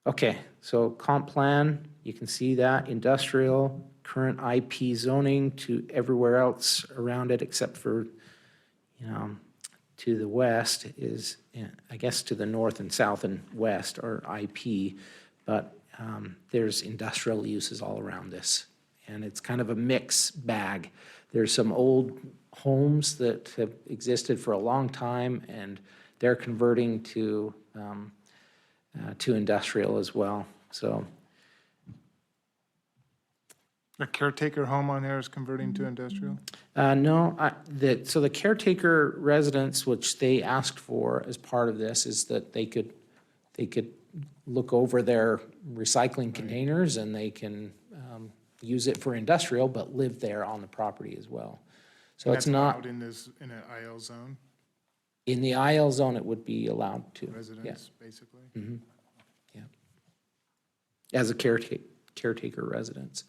Okay, so comp plan, you can see that industrial, current IP zoning to everywhere else around it except for, to the west is, I guess to the north and south and west are IP, but there's industrial uses all around this. and it's kind of a mix bag. There's some old homes that have existed for a long time, and they're converting to industrial as well, so.
A caretaker home on there is converting to industrial?
No, so the caretaker residence, which they asked for as part of this, is that they could look over their recycling containers and they can use it for industrial, but live there on the property as well. So it's
That's
not,
allowed in this, in an IL zone,
in the IL zone, it would be allowed to.
residence, basically?
Yeah. As a caretaker residence.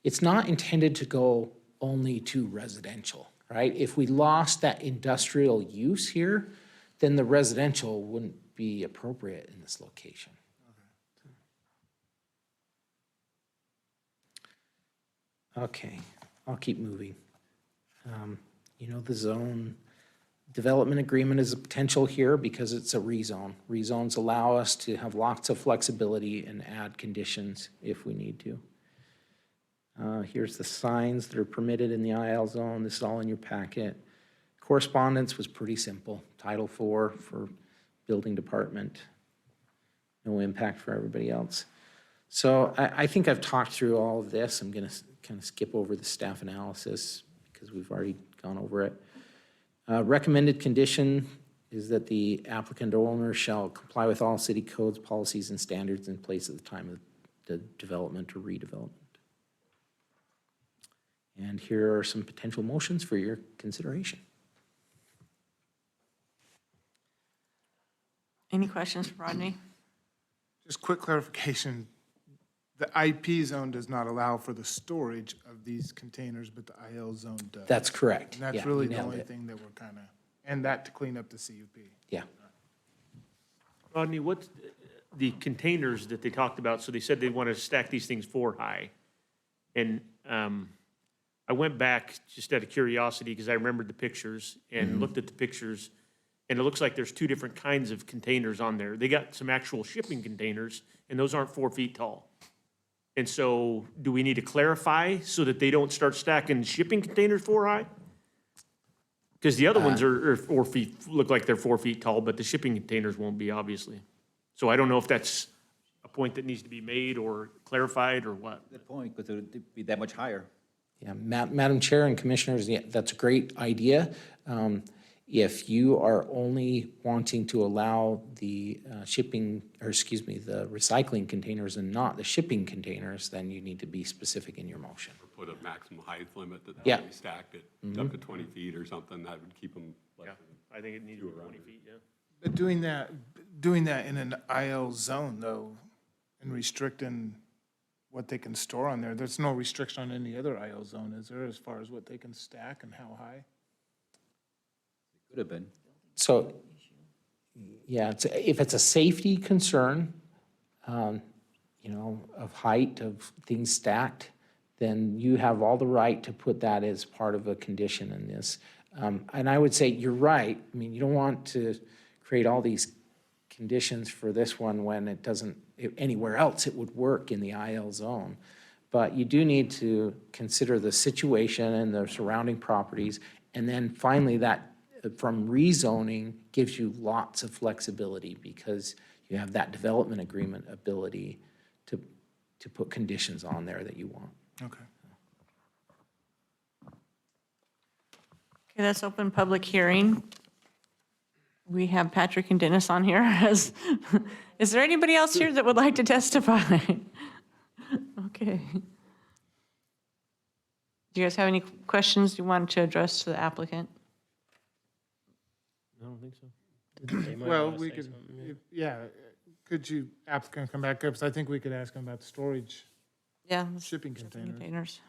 It's not intended to go only to residential, right? If we lost that industrial use here, then the residential wouldn't be appropriate in this location. Okay, I'll keep moving. You know, the zone development agreement is a potential here because it's a rezone. Rezones allow us to have lots of flexibility and add conditions if we need to. Here's the signs that are permitted in the IL zone. This is all in your packet. Correspondence was pretty simple. Title IV for building department. No impact for everybody else. So I think I've talked through all of this. I'm going to kind of skip over the staff analysis because we've already gone over it. Recommended condition is that the applicant or owner shall comply with all city codes, policies, and standards in place at the time of the development or redevelopment. And here are some potential motions for your consideration.
Any questions for Rodney?
Just quick clarification, the IP zone does not allow for the storage of these containers, but the IL zone does.
That's correct.
And that's
Yeah,
really
you
the
nailed
only
it.
thing that we're kind of, and that to clean up the CUP.
Yeah.
Rodney, what's the containers that they talked about? So they said they want to stack these things 4 high. And I went back just out of curiosity because I remembered the pictures and looked at the pictures. And it looks like there's 2 different kinds of containers on there. They got some actual shipping containers, and those aren't 4 feet tall. And so do we need to clarify so that they don't start stacking shipping containers 4 high? Because the other ones are 4 feet, look like they're 4 feet tall, but the shipping containers won't be, obviously. So I don't know if that's a point that needs to be made or clarified or what.
Good point, because it would be that much higher.
Yeah, Madam Chair and Commissioners, yeah, that's a great idea. If you are only wanting to allow the the recycling containers and not the shipping containers, then you need to be specific in your motion.
Put a maximum height limit that
Yeah.
they stacked it up to 20 feet or something, that would keep them less
Yeah,
than.
I think it needs to be 20 feet, yeah.
But doing that in an IL zone though, and restricting what they can store on there, there's no restriction on any other IL zone, is there, as far as what they can stack and how high?
Could have been.
So, yeah, if it's a safety concern, of height of things stacked, then you have all the right to put that as part of a condition in this. And I would say, you're right. I mean, you don't want to create all these conditions for this one when it doesn't, anywhere else it would work in the IL zone. But you do need to consider the situation and the surrounding properties. And then finally, that from rezoning gives you lots of flexibility because you have that development agreement ability to put conditions on there that you want.
Okay.
Okay, that's open public hearing. We have Patrick and Dennis on here. Is there anybody else here that would like to testify? Okay. Do you guys have any questions you want to address to the applicant?
I don't think so. They might
Well,
wanna
we
say
could,
something,
could you, applicant, come back up, because I think we could ask him about the storage,
Yeah.
shipping containers.
Containers.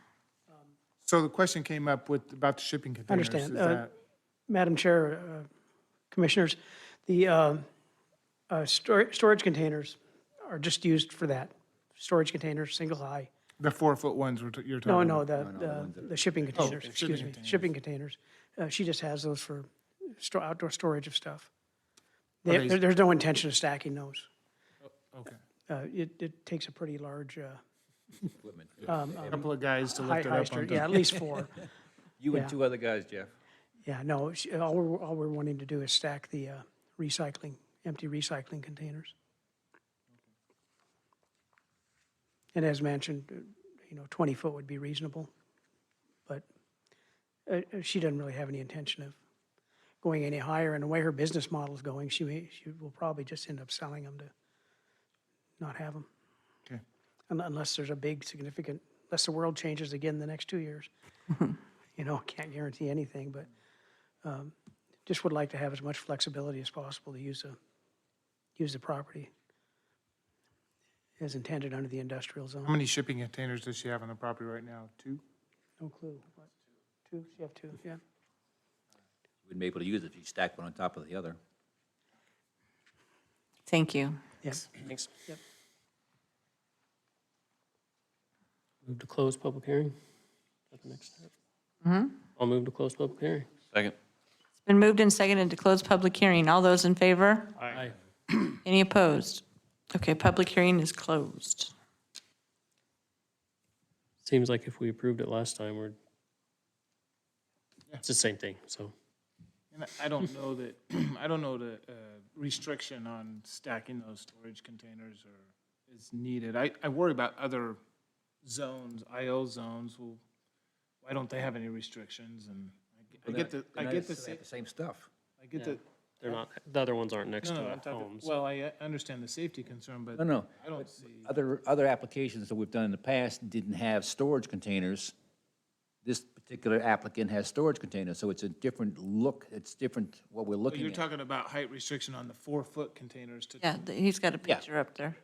So the question came up about the shipping containers.
Understand.
Is that-
Madam Chair, Commissioners, the storage containers are just used for that. Storage containers, single high.
The 4-foot ones you're talking
No,
about?
no, the shipping containers,
shipping
excuse me,
containers.
shipping containers. She just has those for outdoor storage of stuff.
Are they-
There's no intention of stacking those.
Okay.
It takes a pretty large
Equipment.
Couple of guys to
High-
lift it
high
up
stur-
onto.
Yeah, at least 4.
You and
Yeah.
2 other guys, Jeff.
Yeah, no, all we're wanting to do is stack the empty recycling containers. And as mentioned, 20 foot would be reasonable. But she doesn't really have any intention of going any higher. And the way her business model is going, she will probably just end up selling them to not have them.
Okay.
Unless there's a big significant, unless the world changes again in the next 2 years. Can't guarantee anything, but just would like to have as much flexibility as possible to use the property as intended under the industrial
How
zone.
many shipping containers does she have on the property right now? 2?
No clue. What? 2? She have 2, yeah.
Wouldn't be able to use it if you stack one on top of the other.
Thank you.
Yes.
Thanks.
Yep.
Move to close public hearing. Is that the next step? I'll move to close public hearing.
Second.
It's been moved and seconded to close public hearing. All those in favor?
Aye.
Any opposed? Okay, public hearing is closed.
Seems like if we approved it last time, it's the same thing, so.
And I don't know that, I don't know that restriction on stacking those storage containers is needed. I worry about other zones, IL zones. Well, why don't they have any restrictions? And I get the,
They have the same stuff.
I get the.
They're not, the other ones aren't next
No,
to
I'm talking,
homes.
well, I understand the safety concern, but
No.
I don't see.
Other applications that we've done in the past didn't have storage containers. This particular applicant has storage containers, so it's a different look. It's different what we're
But
looking
you're
at.
talking about height restriction on the 4-foot containers to.
Yeah, he's got a picture up there.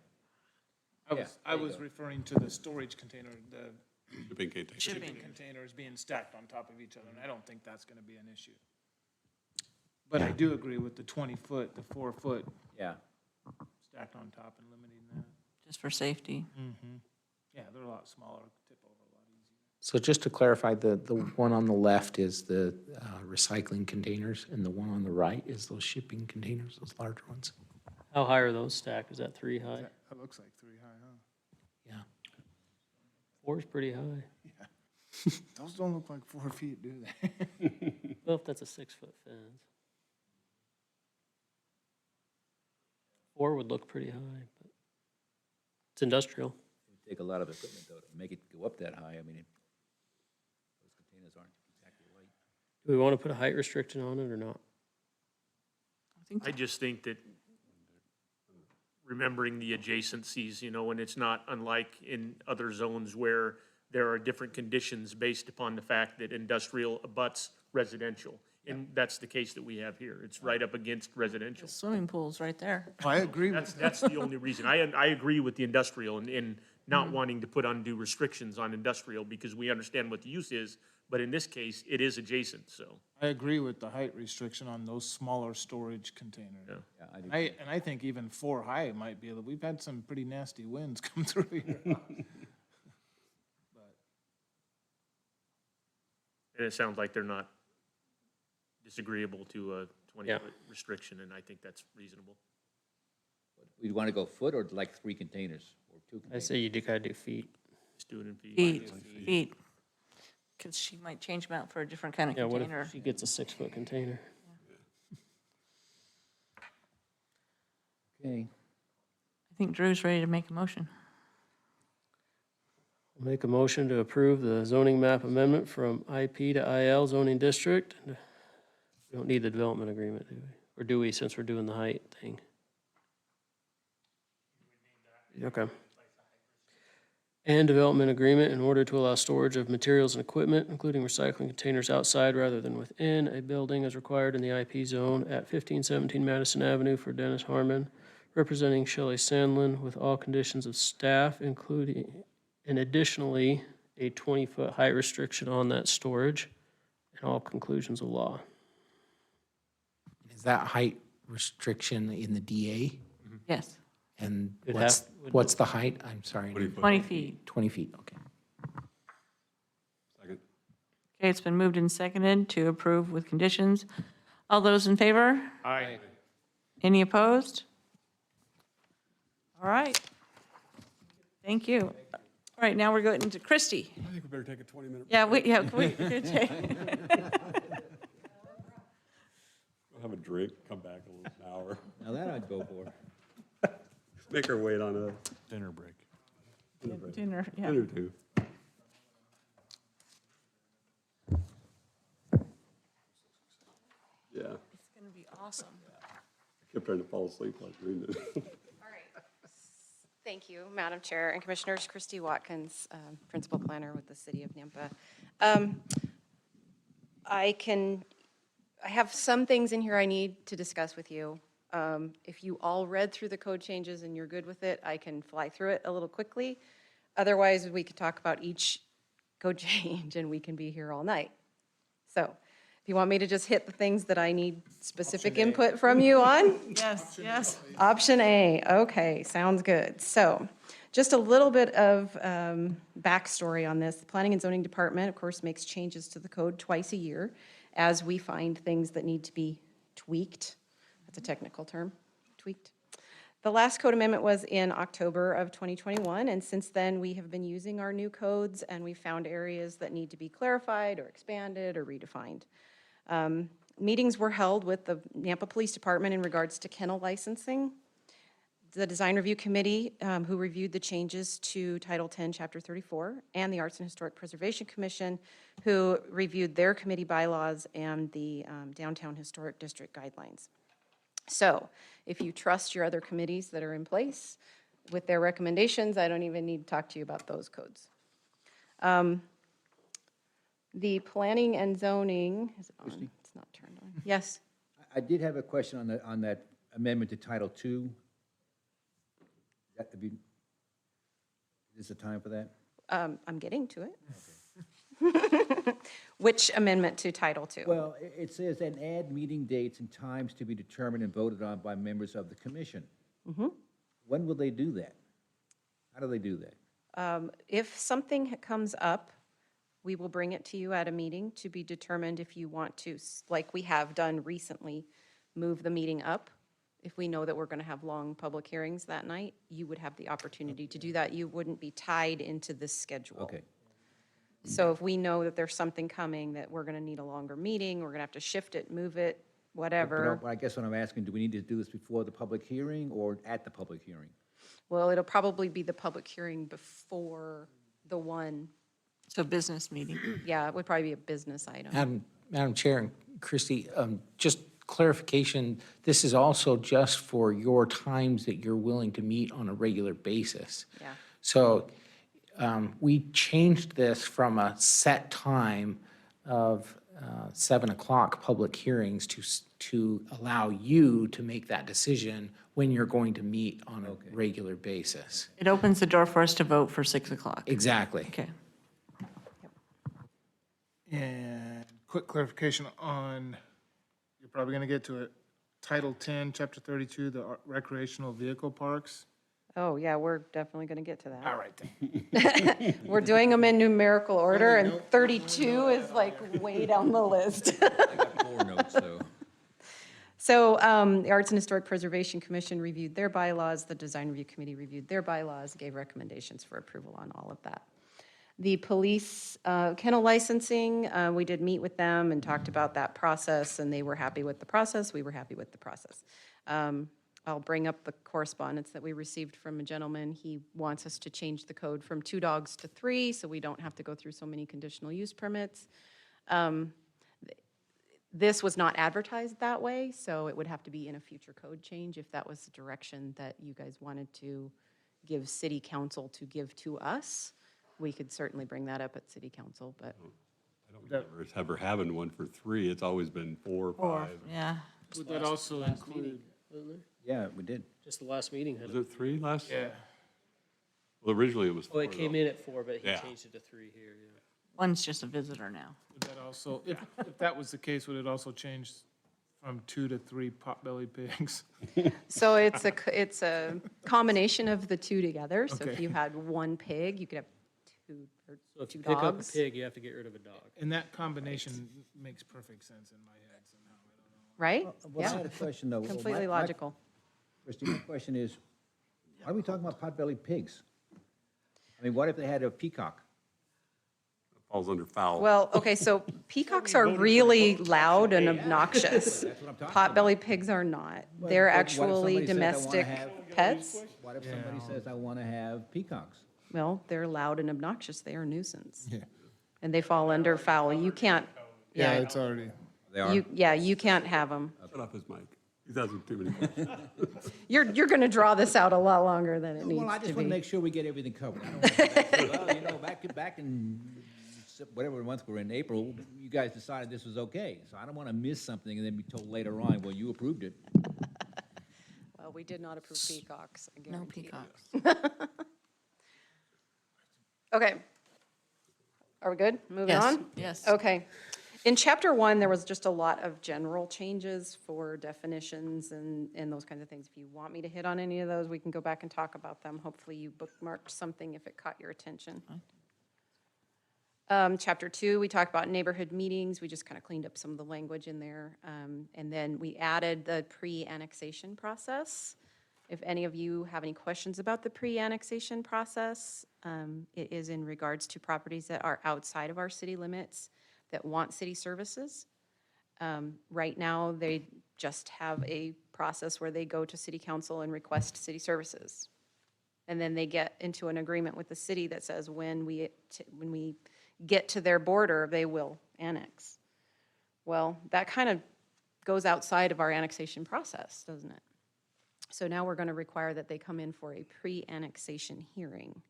I was referring to the storage container, the
Shipping container.
shipping containers being stacked on top of each other, and I don't think that's gonna be an issue. But I do agree with the 20-foot, the 4-foot
Yeah.
stacked on top and limiting that.
Just for safety.
Yeah, they're a lot smaller, tip over a lot easier.
So just to clarify, the one on the left is the recycling containers, and the one on the right is those shipping containers, those larger ones.
How high are those stacked? Is that 3 high?
That looks like 3 high, huh?
Yeah.
4 is pretty high.
Those don't look like 4 feet, do they?
Well, if that's a 6-foot fence. 4 would look pretty high, but it's industrial.
It would take a lot of equipment, though, to make it go up that high. I mean, those containers aren't exactly light.
Do we want to put a height restriction on it or not?
I just think that remembering the adjacencies, and it's not unlike in other zones where there are different conditions based upon the fact that industrial abuts residential. And that's the case that we have here. It's right up against residential.
The swimming pool's right there.
I agree with
That's the only reason. I agree with the industrial and not wanting to put undue restrictions on industrial because we understand what the use is, but in this case, it is adjacent, so.
I agree with the height restriction on those smaller storage containers.
Yeah.
Yeah, I do.
And I think even 4 high might be, we've had some pretty nasty winds come through here.
And it sounds like they're not disagreeable to a
Yeah.
20-foot restriction, and I think that's reasonable.
We'd want to go foot or like 3 containers or 2
I
containers?
say you gotta do feet.
Just do it in feet.
Feet. Because she might change them out for a different kind of
Yeah, what
container.
if she gets a 6-foot container?
Okay.
I think Drew's ready to make a motion.
I'll make a motion to approve the zoning map amendment from IP to IL zoning district. We don't need the development agreement, do we? Or do we, since we're doing the height thing? Okay. And development agreement in order to allow storage of materials and equipment, including recycling containers outside rather than within a building as required in the IP zone at 1517 Madison Avenue for Dennis Harmon, representing Shelley Sandlin, with all conditions of staff, including, and additionally, a 20-foot height restriction on that storage, and all conclusions of law.
Is that height restriction in the DA?
Yes,
And
It'd
what's the height? I'm sorry.
20 feet.
20 feet, okay.
Second.
Okay, it's been moved and seconded to approve with conditions. All those in favor?
Aye.
Any opposed? All right. Thank you. All right, now we're going to Christie.
I think we better take a 20-minute.
Yeah, we could take.
Have a drink, come back in an hour.
Now that I'd go for.
Make her wait on a
Dinner break.
Dinner, yeah.
dinner too. Yeah,
It's going to be awesome.
I kept trying to fall asleep while reading it.
All right. Thank you, Madam Chair and Commissioners. Christy Watkins, Principal Planner with the City of Nampa. I have some things in here I need to discuss with you. If you all read through the code changes and you're good with it, I can fly through it a little quickly. Otherwise, we could talk about each code change and we can be here all night. So if you want me to just hit the things that I need specific input from you on?
Yes, yes.
Option A, okay, sounds good. So just a little bit of backstory on this. The Planning and Zoning Department, of course, makes changes to the code twice a year as we find things that need to be tweaked. That's a technical term, tweaked. The last code amendment was in October of 2021, and since then, we have been using our new codes, and we found areas that need to be clarified or expanded or redefined. Meetings were held with the Nampa Police Department in regards to kennel licensing. The Design Review Committee, who reviewed the changes to Title 10, Chapter 34, and the Arts and Historic Preservation Commission, who reviewed their committee bylaws and the Downtown Historic District guidelines. So if you trust your other committees that are in place with their recommendations, I don't even need to talk to you about those codes. The planning and zoning, is it on? It's not turned on. Yes?
I did have a question on that amendment to Title II. Is the time for that?
I'm getting to it. Which amendment to Title II?
Well, it says, and add meeting dates and times to be determined and voted on by members of the commission. When will they do that? How do they do that?
If something comes up, we will bring it to you at a meeting to be determined if you want to, like we have done recently, move the meeting up. If we know that we're going to have long public hearings that night, you would have the opportunity to do that. You wouldn't be tied into this schedule.
Okay.
So if we know that there's something coming, that we're going to need a longer meeting, we're going to have to shift it, move it, whatever.
But I guess what I'm asking, do we need to do this before the public hearing or at the public hearing?
Well, it'll probably be the public hearing before the one.
So business meeting.
Yeah, it would probably be a business item.
Madam Chair and Christie, just clarification, this is also just for your times that you're willing to meet on a regular basis.
Yeah.
So we changed this from a set time of 7 o'clock public hearings to allow you to make that decision when you're going to meet on a regular basis.
It opens the door for us to vote for 6 o'clock.
Exactly.
Okay.
And quick clarification on, you're probably going to get to it, Title 10, Chapter 32, the recreational vehicle parks.
Oh, yeah, we're definitely going to get to that.
All right, then.
We're doing them in numerical order, and 32 is like way down the list.
I got 4 notes, though.
So the Arts and Historic Preservation Commission reviewed their bylaws, the Design Review Committee reviewed their bylaws, gave recommendations for approval on all of that. The police kennel licensing, we did meet with them and talked about that process, and they were happy with the process, we were happy with the process. I'll bring up the correspondence that we received from a gentleman. He wants us to change the code from 2 dogs to 3, so we don't have to go through so many conditional use permits. This was not advertised that way, so it would have to be in a future code change if that was the direction that you guys wanted to give city council to give to us. We could certainly bring that up at city council, but.
I don't remember us ever having one for 3. It's always been 4 or 5.
Or, yeah.
Would that also include?
Yeah, we did.
Just the last meeting had
Was it 3 last?
Yeah.
Well, originally it was 4.
Oh, it came in at 4, but he
Yeah.
changed it to 3 here, yeah.
One's just a visitor now.
Would that also, if that was the case, would it also change from 2 to 3 potbelly pigs?
So it's a combination of the 2 together. So if
Okay.
you had 1 pig, you could have 2 or
So if
2
you pick up a
dogs.
pig, you have to get rid of a dog.
And that combination makes perfect sense in my head somehow, I don't know.
Right?
Well, I
Yeah,
had a question, though. Well,
completely
my-
logical.
Christie, my question is, why are we talking about potbelly pigs? I mean, what if they had a peacock?
Falls under foul.
Well, okay, so peacocks are really loud and obnoxious. Potbelly pigs are not. They're
But what if
actually
somebody says, "I wanna
domestic
have-"
pets.
What if somebody says, I want to have peacocks?
Well, they're loud and obnoxious. They are a nuisance. And they fall under foul. You can't,
Yeah,
yeah,
it's already.
They are?
you can't have them.
Shut off his mic. He's asking too many questions.
You're going to draw this out a lot longer than it
Well, I
needs
just
to
want to
be.
make sure we get everything covered. I don't want to say, well, you know, back in whatever month we're in, April, you guys decided this was okay. So I don't want to miss something and then be told later on, well, you approved it.
Well, we did not approve peacocks. I
No
guarantee you.
peacocks.
Okay. Are we good? Moving
Yes,
on?
yes.
Okay. In chapter 1, there was just a lot of general changes for definitions and those kinds of things. If you want me to hit on any of those, we can go back and talk about them. Hopefully you bookmarked something if it caught your attention. Chapter 2, we talked about neighborhood meetings. We just kind of cleaned up some of the language in there. And then we added the pre-annexation process. If any of you have any questions about the pre-annexation process, it is in regards to properties that are outside of our city limits that want city services. Right now, they just have a process where they go to city council and request city services. And then they get into an agreement with the city that says when we get to their border, they will annex. Well, that kind of goes outside of our annexation process, doesn't it? So now we're going to require that they come in for a pre-annexation hearing.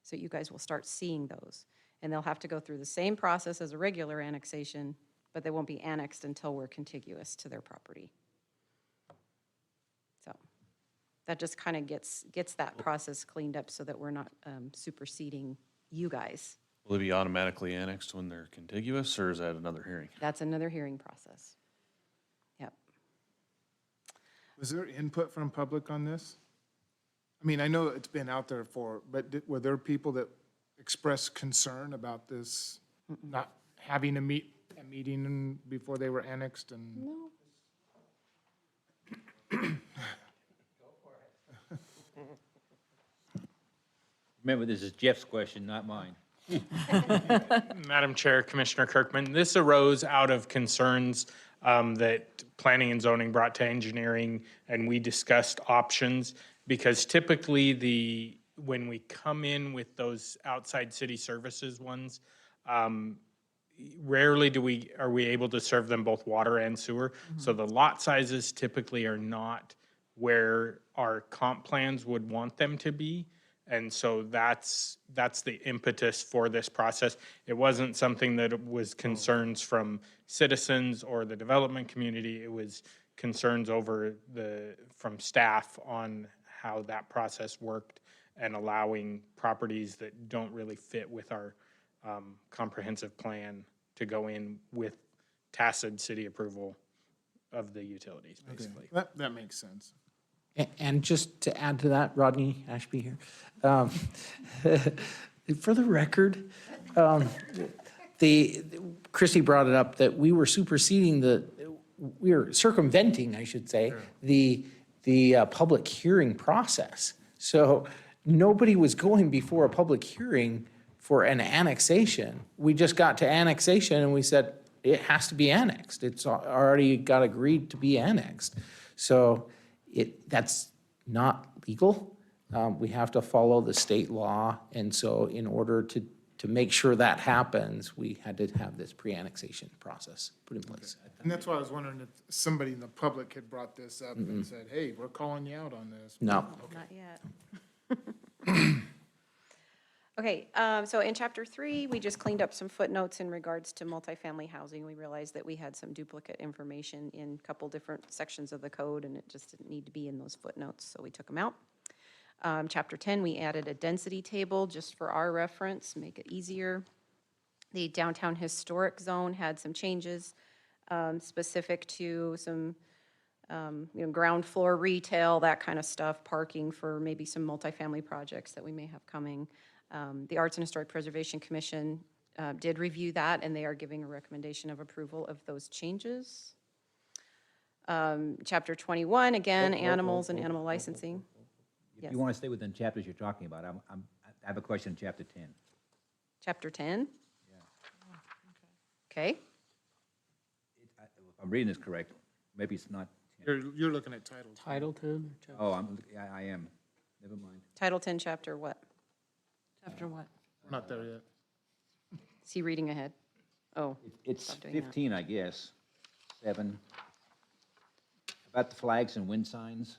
So you guys will start seeing those. And they'll have to go through the same process as a regular annexation, but they won't be annexed until we're contiguous to their property. So that just kind of gets that process cleaned up so that we're not superseding you guys.
Will it be automatically annexed when they're contiguous, or is that another hearing?
That's another hearing process. Yep.
Was there input from public on this? I mean, I know it's been out there but were there people that expressed concern about this not having a meeting before they were annexed and?
No.
Remember, this is Jeff's question, not mine.
Madam Chair, Commissioner Kirkman, this arose out of concerns that planning and zoning brought to engineering, and we discussed options, because typically when we come in with those outside city services ones, rarely are we able to serve them both water and sewer. So the lot sizes typically are not where our comp plans would want them to be. And so that's the impetus for this process. It wasn't something that was concerns from citizens or the development community. It was concerns from staff on how that process worked and allowing properties that don't really fit with our comprehensive plan to go in with tacit city approval of the utilities, basically.
That makes sense.
And just to add to that, Rodney Ashby here, for the record, Christie brought it up that we were we were circumventing, I should say, the public hearing process. So nobody was going before a public hearing for an annexation. We just got to annexation and we said, it has to be annexed. It's already got agreed to be annexed. So that's not legal. We have to follow the state law. And so in order to make sure that happens, we had to have this pre-annexation process put in place.
And that's why I was wondering if somebody in the public had brought this up and said, hey, we're calling you out on this.
No.
Not yet. Okay, so in chapter 3, we just cleaned up some footnotes in regards to multifamily housing. We realized that we had some duplicate information in a couple different sections of the code, and it just didn't need to be in those footnotes, so we took them out. Chapter 10, we added a density table just for our reference, make it easier. The downtown historic zone had some changes specific to some ground floor retail, that kind of stuff, parking for maybe some multifamily projects that we may have coming. The Arts and Historic Preservation Commission did review that, and they are giving a recommendation of approval of those changes. Chapter 21, again, animals and animal licensing.
If you want to stay within chapters you're talking about, I have a question in chapter 10.
Chapter 10? Okay.
If I'm reading this correct, maybe it's not. 10.
You're looking at title.
Title 10 or chapter?
Oh, I am. Never mind.
Title 10, chapter what?
After what?
We're not there yet.
Is he reading ahead? Oh,
It's
Stop doing that.
15, I guess. 7. About the flags and wind signs.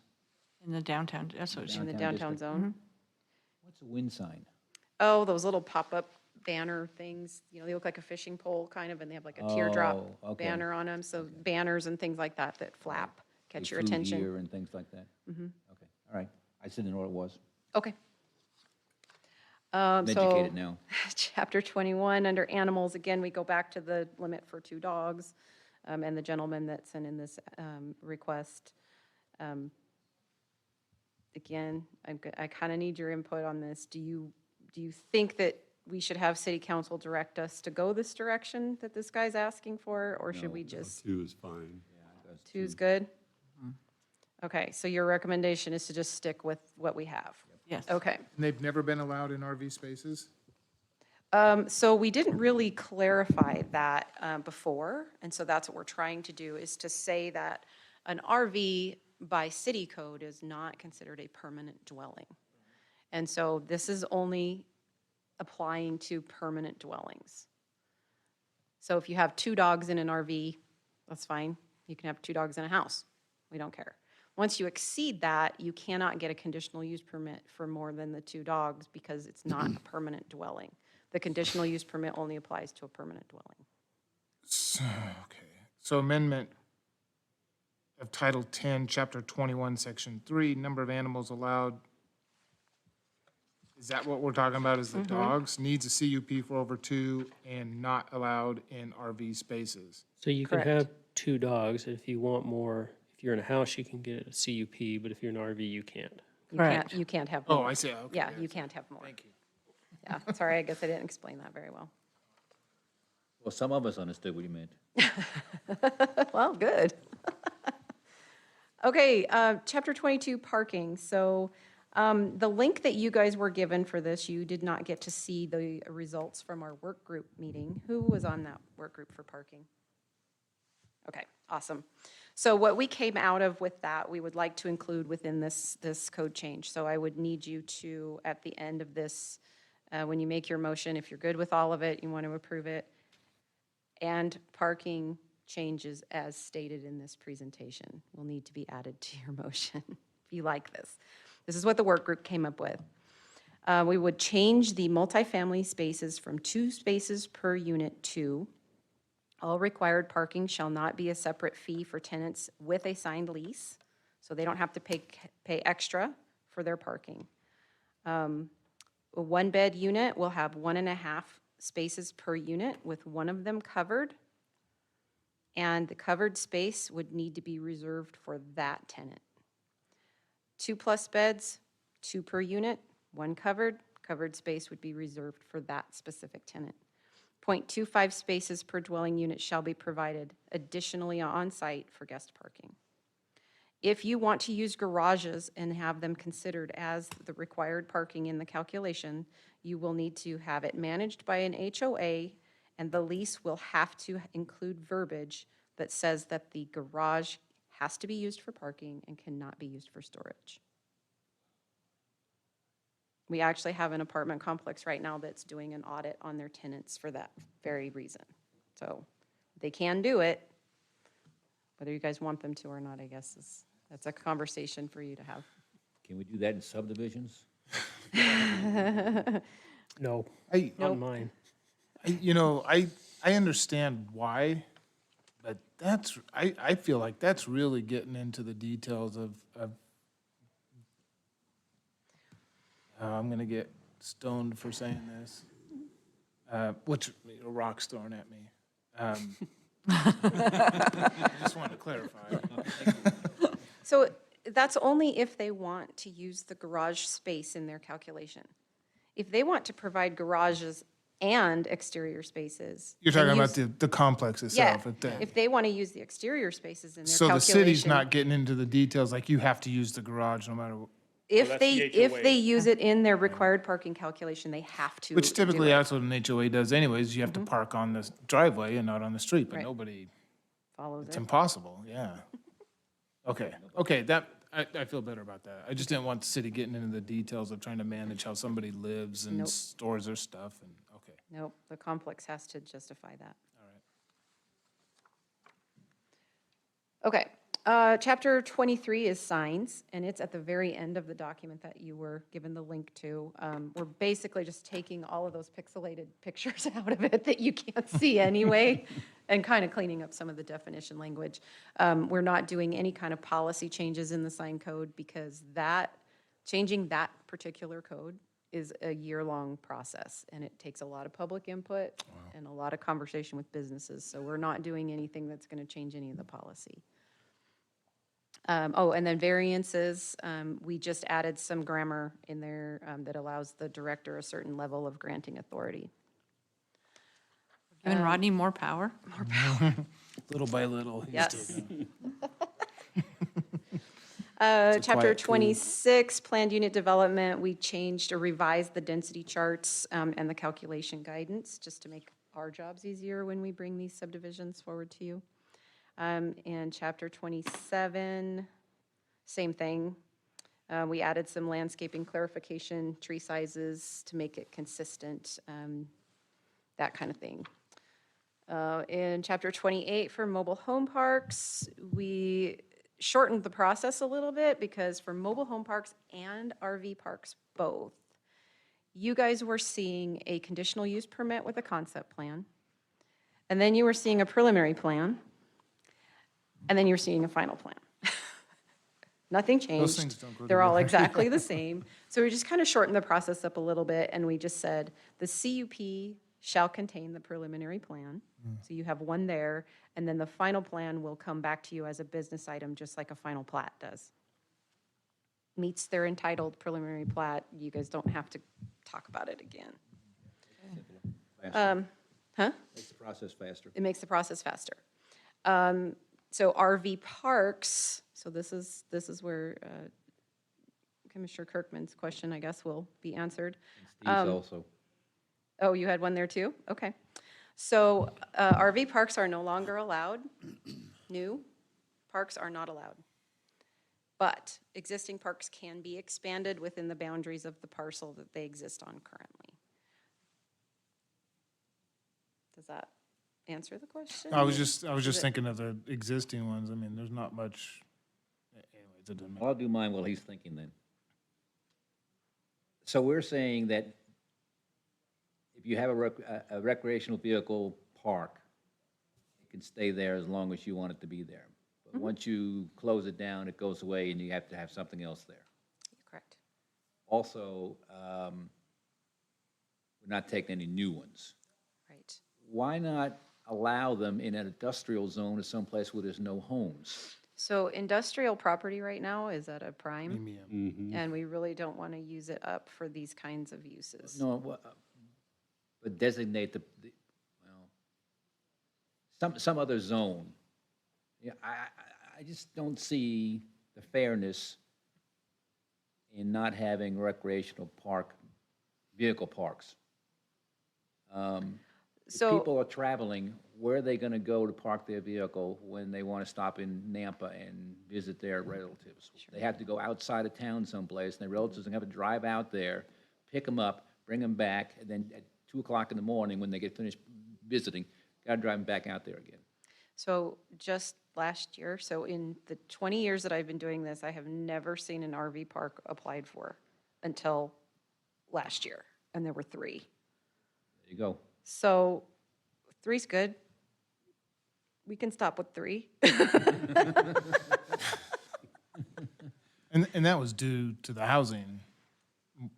In the downtown, that's what it's.
in the
Downtown
downtown
district.
zone?
What's a wind sign?
Oh, those little pop-up banner things, you know, they look like a fishing pole kind of, and they have like a teardrop
Oh, okay.
banner on them. So banners and things like that that flap, catch your
They flew
attention.
here and things like that? Okay, all right. I just didn't know what it was.
Okay.
I'm
So,
educated now.
chapter 21, under animals, again, we go back to the limit for 2 dogs, and the gentleman that sent in this request. Again, I kind of need your input on this. Do you think that we should have city council direct us to go this direction that this guy's asking for, or should we just,
2 is fine.
2's good? Okay, so your recommendation is to just stick with what we have?
Yes.
Okay.
And they've never been allowed in RV spaces?
So we didn't really clarify that before, and so that's what we're trying to do, is to say that an RV by city code is not considered a permanent dwelling. And so this is only applying to permanent dwellings. So if you have 2 dogs in an RV, that's fine. You can have 2 dogs in a house. We don't care. Once you exceed that, you cannot get a conditional use permit for more than the 2 dogs because it's not a permanent dwelling. The conditional use permit only applies to a permanent dwelling.
Okay, so amendment of Title 10, Chapter 21, Section 3, number of animals allowed. Is that what we're talking about, is the dogs? Needs a CUP for over 2 and not allowed in RV spaces.
So you can
Correct.
have 2 dogs, and if you want more, if you're in a house, you can get a CUP, but if you're in an RV, you can't.
Correct.
You can't have
Oh,
more.
I see, okay.
Yeah, you can't have more.
Thank you.
Yeah, sorry, I guess I didn't explain that very well.
Well, some of us understood what you meant.
Well, good. Okay, chapter 22, parking. So the link that you guys were given for this, you did not get to see the results from our work group meeting. Who was on that work group for parking? Okay, awesome. So what we came out of with that, we would like to include within this code change. So I would need you to, at the end of this, when you make your motion, if you're good with all of it, you want to approve it, and parking changes as stated in this presentation will need to be added to your motion, if you like this. This is what the work group came up with. We would change the multifamily spaces from 2 spaces per unit to all required parking shall not be a separate fee for tenants with a signed lease, so they don't have to pay extra for their parking. A 1-bed unit will have 1.5 spaces per unit with 1 of them covered, and the covered space would need to be reserved for that tenant. 2+ beds, 2 per unit, 1 covered space would be reserved for that specific tenant. 0.25 spaces per dwelling unit shall be provided additionally on-site for guest parking. If you want to use garages and have them considered as the required parking in the calculation, you will need to have it managed by an HOA, and the lease will have to include verbiage that says that the garage has to be used for parking and cannot be used for storage. We actually have an apartment complex right now that's doing an audit on their tenants for that very reason. So they can do it. Whether you guys want them to or not, I guess, that's a conversation for you to have.
Can we do that in subdivisions?
No,
I,
not mine.
I understand why, but I feel like that's really getting into the details of I'm gonna get stoned for saying this, which, a rock's thrown at me. I just wanted to clarify.
So that's only if they want to use the garage space in their calculation. If they want to provide garages and exterior spaces.
You're talking
and
about
use-
the complex
Yeah,
itself.
if they want to use the exterior spaces in their
So
calculation.
the city's not getting into the details, like you have to use the garage no matter what.
If
that's
they,
the
if
HOA.
they use it in their required parking calculation, they have to.
Which
do
typically
it.
that's what an HOA does anyways. You have to park on the driveway and not on the street, but
Right.
nobody,
Follows
it's
it.
impossible, yeah. Okay, I feel better about that. I just didn't want the city getting into the details of trying to manage how somebody lives and
Nope.
stores their stuff and, okay.
Nope, the complex has to justify that. Okay, chapter 23 is signs, and it's at the very end of the document that you were given the link to. We're basically just taking all of those pixelated pictures out of it that you can't see anyway, and kind of cleaning up some of the definition language. We're not doing any kind of policy changes in the sign code because changing that particular code is a year-long process, and it takes a lot of public input and a lot of conversation with businesses. So we're not doing anything that's going to change any of the policy. And then variances, we just added some grammar in there that allows the director a certain level of granting authority.
Giving Rodney more power?
Little by little. he's
Yes.
taking-
Chapter
quiet coup.
26, planned unit development, we changed or revised the density charts and the calculation guidance, just to make our jobs easier when we bring these subdivisions forward to you. And chapter 27, same thing. We added some landscaping clarification, tree sizes to make it consistent, that kind of thing. In chapter 28 for mobile home parks, we shortened the process a little bit because for mobile home parks and RV parks both, you guys were seeing a conditional use permit with a concept plan, and then you were seeing a preliminary plan, and then you're seeing a final plan. Nothing changed.
things don't go
They're all
together.
exactly the same. So we just kind of shortened the process up a little bit, and we just said, the CUP shall contain the preliminary plan. So you have one there, and then the final plan will come back to you as a business item, just like a final plat does. Meets their entitled preliminary plat, you guys don't have to talk about it again.
Faster.
Huh?
Makes the process faster.
It makes the process faster. So RV parks, so this is where Commissioner Kirkman's question, I guess, will be answered.
Steve's also.
Oh, you had one there too? Okay. So RV parks are no longer allowed. New parks are not allowed. But existing parks can be expanded within the boundaries of the parcel that they exist on currently. Does that answer the question?
I was just
Is it-
thinking of the existing ones. I mean, there's not much, anyways, it doesn't matter.
I'll do mine while he's thinking then. So we're saying that if you have a recreational vehicle park, it can stay there as long as you want it to be there. But once you close it down, it goes away and you have to have something else there.
Correct.
Also, we're not taking any new ones.
Right.
Why not allow them in an industrial zone or someplace where there's no homes?
So industrial property right now is at a prime, and we really don't want to use it up for these kinds of uses.
No, but designate some other zone. Yeah, I just don't see the fairness in not having recreational vehicle parks. If
So-
people are traveling, where are they gonna go to park their vehicle when they wanna stop in Nampa and visit their relatives? They have to go outside of town someplace, and their relatives are gonna have to drive out there, pick them up, bring them back, and then at 2:00 in the morning, when they get finished visiting, gotta drive them back out there again.
So just last year, so in the 20 years that I've been doing this, I have never seen an RV park applied for until last year, and there were 3.
There you go.
So 3's good. We can stop with 3.
And that was due to the housing,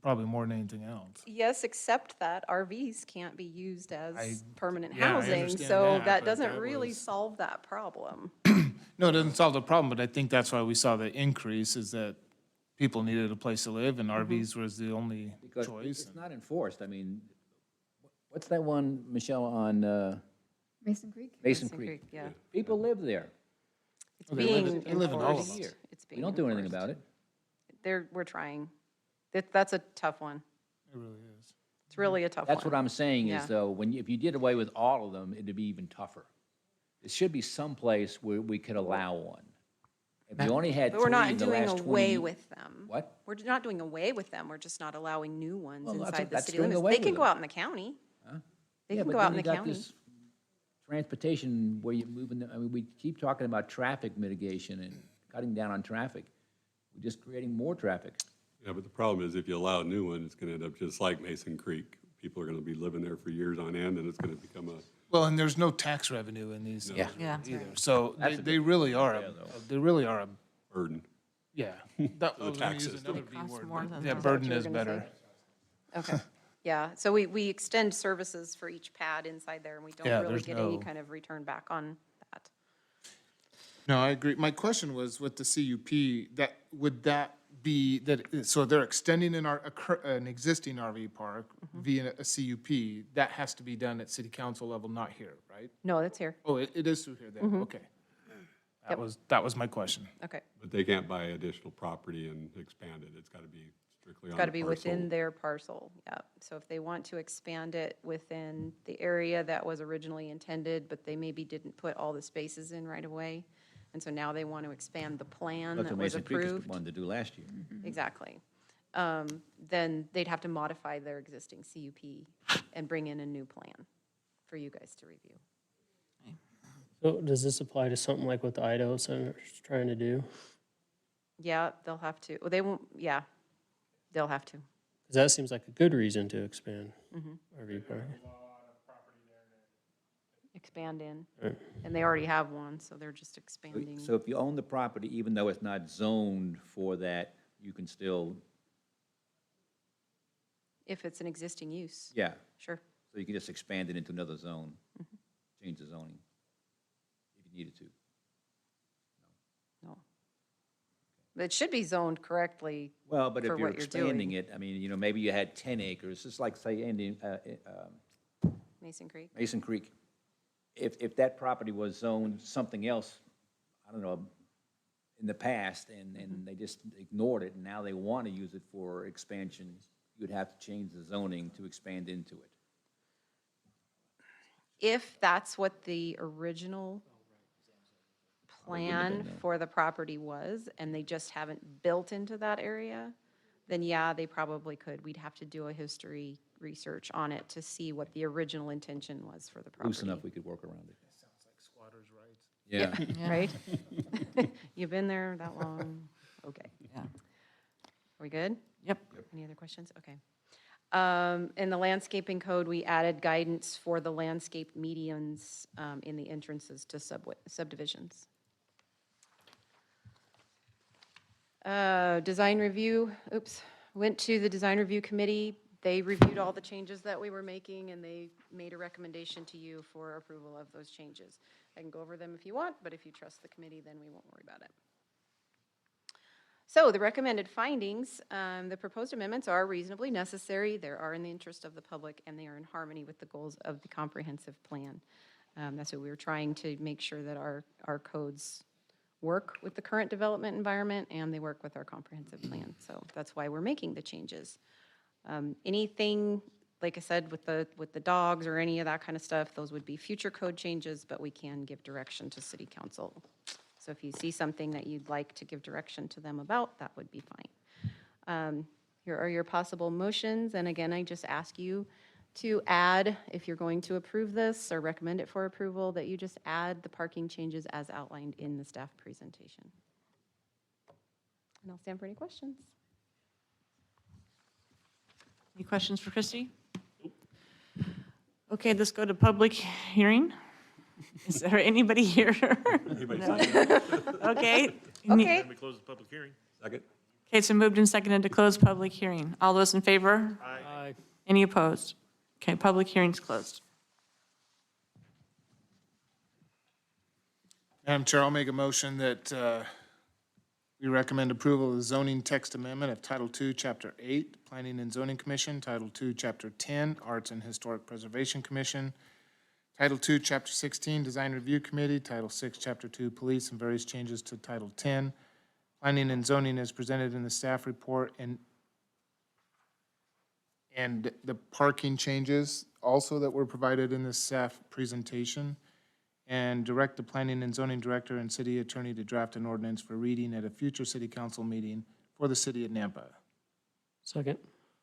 probably more than anything else.
Yes, except that RVs can't be used as permanent
yeah, I
housing,
understand
so
that,
that
but
doesn't
that
really
was-
solve that problem.
No, it doesn't solve the problem, but I think that's why we saw the increase, is that people needed a place to live, and RVs was the only
Because
choice.
it's not enforced. I mean, what's that one, Michelle, on
Mason Creek?
Mason Creek?
Yeah.
People live there.
It's
Oh, they live
being
in- they live in all of
enforced.
us.
It's
We
being
don't do anything
enforced.
about it.
we're trying. That's a tough one.
It really is.
It's really a tough one.
That's what I'm saying
Yeah.
is though, if you did away with all of them, it'd be even tougher. There should be some place where we could allow one. If you only had
But we're
three
not
in the
doing
last 20.
away with them.
What?
We're not doing away with them, we're just not allowing new ones
Well, that's
inside
what-
the
that's
city
doing
limits.
away
They
with
can go
them.
out in the county. They
Yeah,
can
but
go out
then
in
you
the
got
county.
this transportation where you're moving, I mean, we keep talking about traffic mitigation and cutting down on traffic. We're just creating more traffic.
Yeah, but the problem is if you allow a new one, it's gonna end up just like Mason Creek. People are gonna be living there for years on end, and it's gonna become a,
Well, and there's no tax revenue in these
Yeah.
Yeah.
either. So they really are, they really are a,
burden.
yeah. That- I was gonna
tax
use
system.
another
It
V
costs
word,
more
but
than
yeah,
that.
burden
you were
is
gonna
better.
Okay, yeah, so we extend services for each pad inside there, and we don't
Yeah,
really
there's
get any
no-
kind of return back on that.
No, I agree. My question was with the CUP, would that be, so they're extending an existing RV park via a CUP, that has to be done at city council level, not here, right?
No, that's here,
Oh, it is through here then, okay. That was my question.
okay.
But they can't buy additional property and expand it. It's gotta be strictly on
Got
the
to be
parcel.
within their parcel, yeah. So if they want to expand it within the area that was originally intended, but they maybe didn't put all the spaces in right away, and so now they want to expand the plan
That's
that
what
was
Mason Creek
approved.
wanted to do last year.
Exactly. Then they'd have to modify their existing CUP and bring in a new plan for you guys to review.
So does this apply to something like what the Idaho Center's trying to do?
Yeah, they'll have to, well, they won't, yeah, they'll have to.
Because that seems like a good reason to expand RV park.
Expand in,
Right.
and they already have one, so they're just expanding.
So if you own the property, even though it's not zoned for that, you can still,
If it's an existing use,
yeah,
sure.
so you can just expand it into another zone, change the zoning, if you needed to.
No. But it should be zoned correctly.
Well, but
For
if you're
what you're
expanding
doing.
it, I mean, maybe you had 10 acres, just like, say,
Mason Creek.
Mason Creek. If that property was zoned something else, I don't know, in the past, and they just ignored it, and now they want to use it for expansion, you'd have to change the zoning to expand into it.
If that's what the original plan for the property was, and they just haven't built into that area, then yeah, they probably could. We'd have to do a history research on it to see what the original intention was for the
Loose
property.
enough, we could work around it.
Sounds like squatters' rights.
Yeah.
Right? You've been there that long? Okay.
Yeah.
Are we good?
Yep.
Any other questions? Okay. In the landscaping code, we added guidance for the landscape medians in the entrances to subdivisions. Design review, went to the design review committee. They reviewed all the changes that we were making, and they made a recommendation to you for approval of those changes. I can go over them if you want, but if you trust the committee, then we won't worry about it. So the recommended findings, the proposed amendments are reasonably necessary, they are in the interest of the public, and they are in harmony with the goals of the comprehensive plan. That's what we were trying to make sure that our codes work with the current development environment and they work with our comprehensive plan. So that's why we're making the changes. Anything, like I said, with the dogs or any of that kind of stuff, those would be future code changes, but we can give direction to city council. So if you see something that you'd like to give direction to them about, that would be fine. Here are your possible motions, and again, I just ask you to add, if you're going to approve this or recommend it for approval, that you just add the parking changes as outlined in the staff presentation. And I'll stand for any questions.
Any questions for Christie? Okay, let's go to public hearing. Is there anybody here? No. Okay.
Okay.
We close the public hearing.
Second?
Okay, so moved and seconded to close public hearing. All those in favor?
Aye.
Any opposed? Okay, public hearing's closed.
Madam Chair, I'll make a motion that we recommend approval of the zoning text amendment of Title II, Chapter 8, Planning and Zoning Commission, Title II, Chapter 10, Arts and Historic Preservation Commission, Title II, Chapter 16, Design Review Committee, Title VI, Chapter 2, Police, and various changes to Title 10, planning and zoning is presented in the staff report, and the parking changes also that were provided in the staff presentation, and direct the planning and zoning director and city attorney to draft an ordinance for reading at a future city council meeting for the city of Nampa.
Second?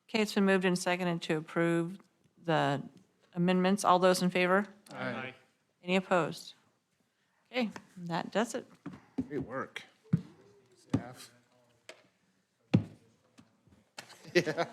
Okay, it's been moved and seconded to approve the amendments. All those in favor?
Aye.
Any opposed? Okay, that does it.
Great work, staff. Yeah.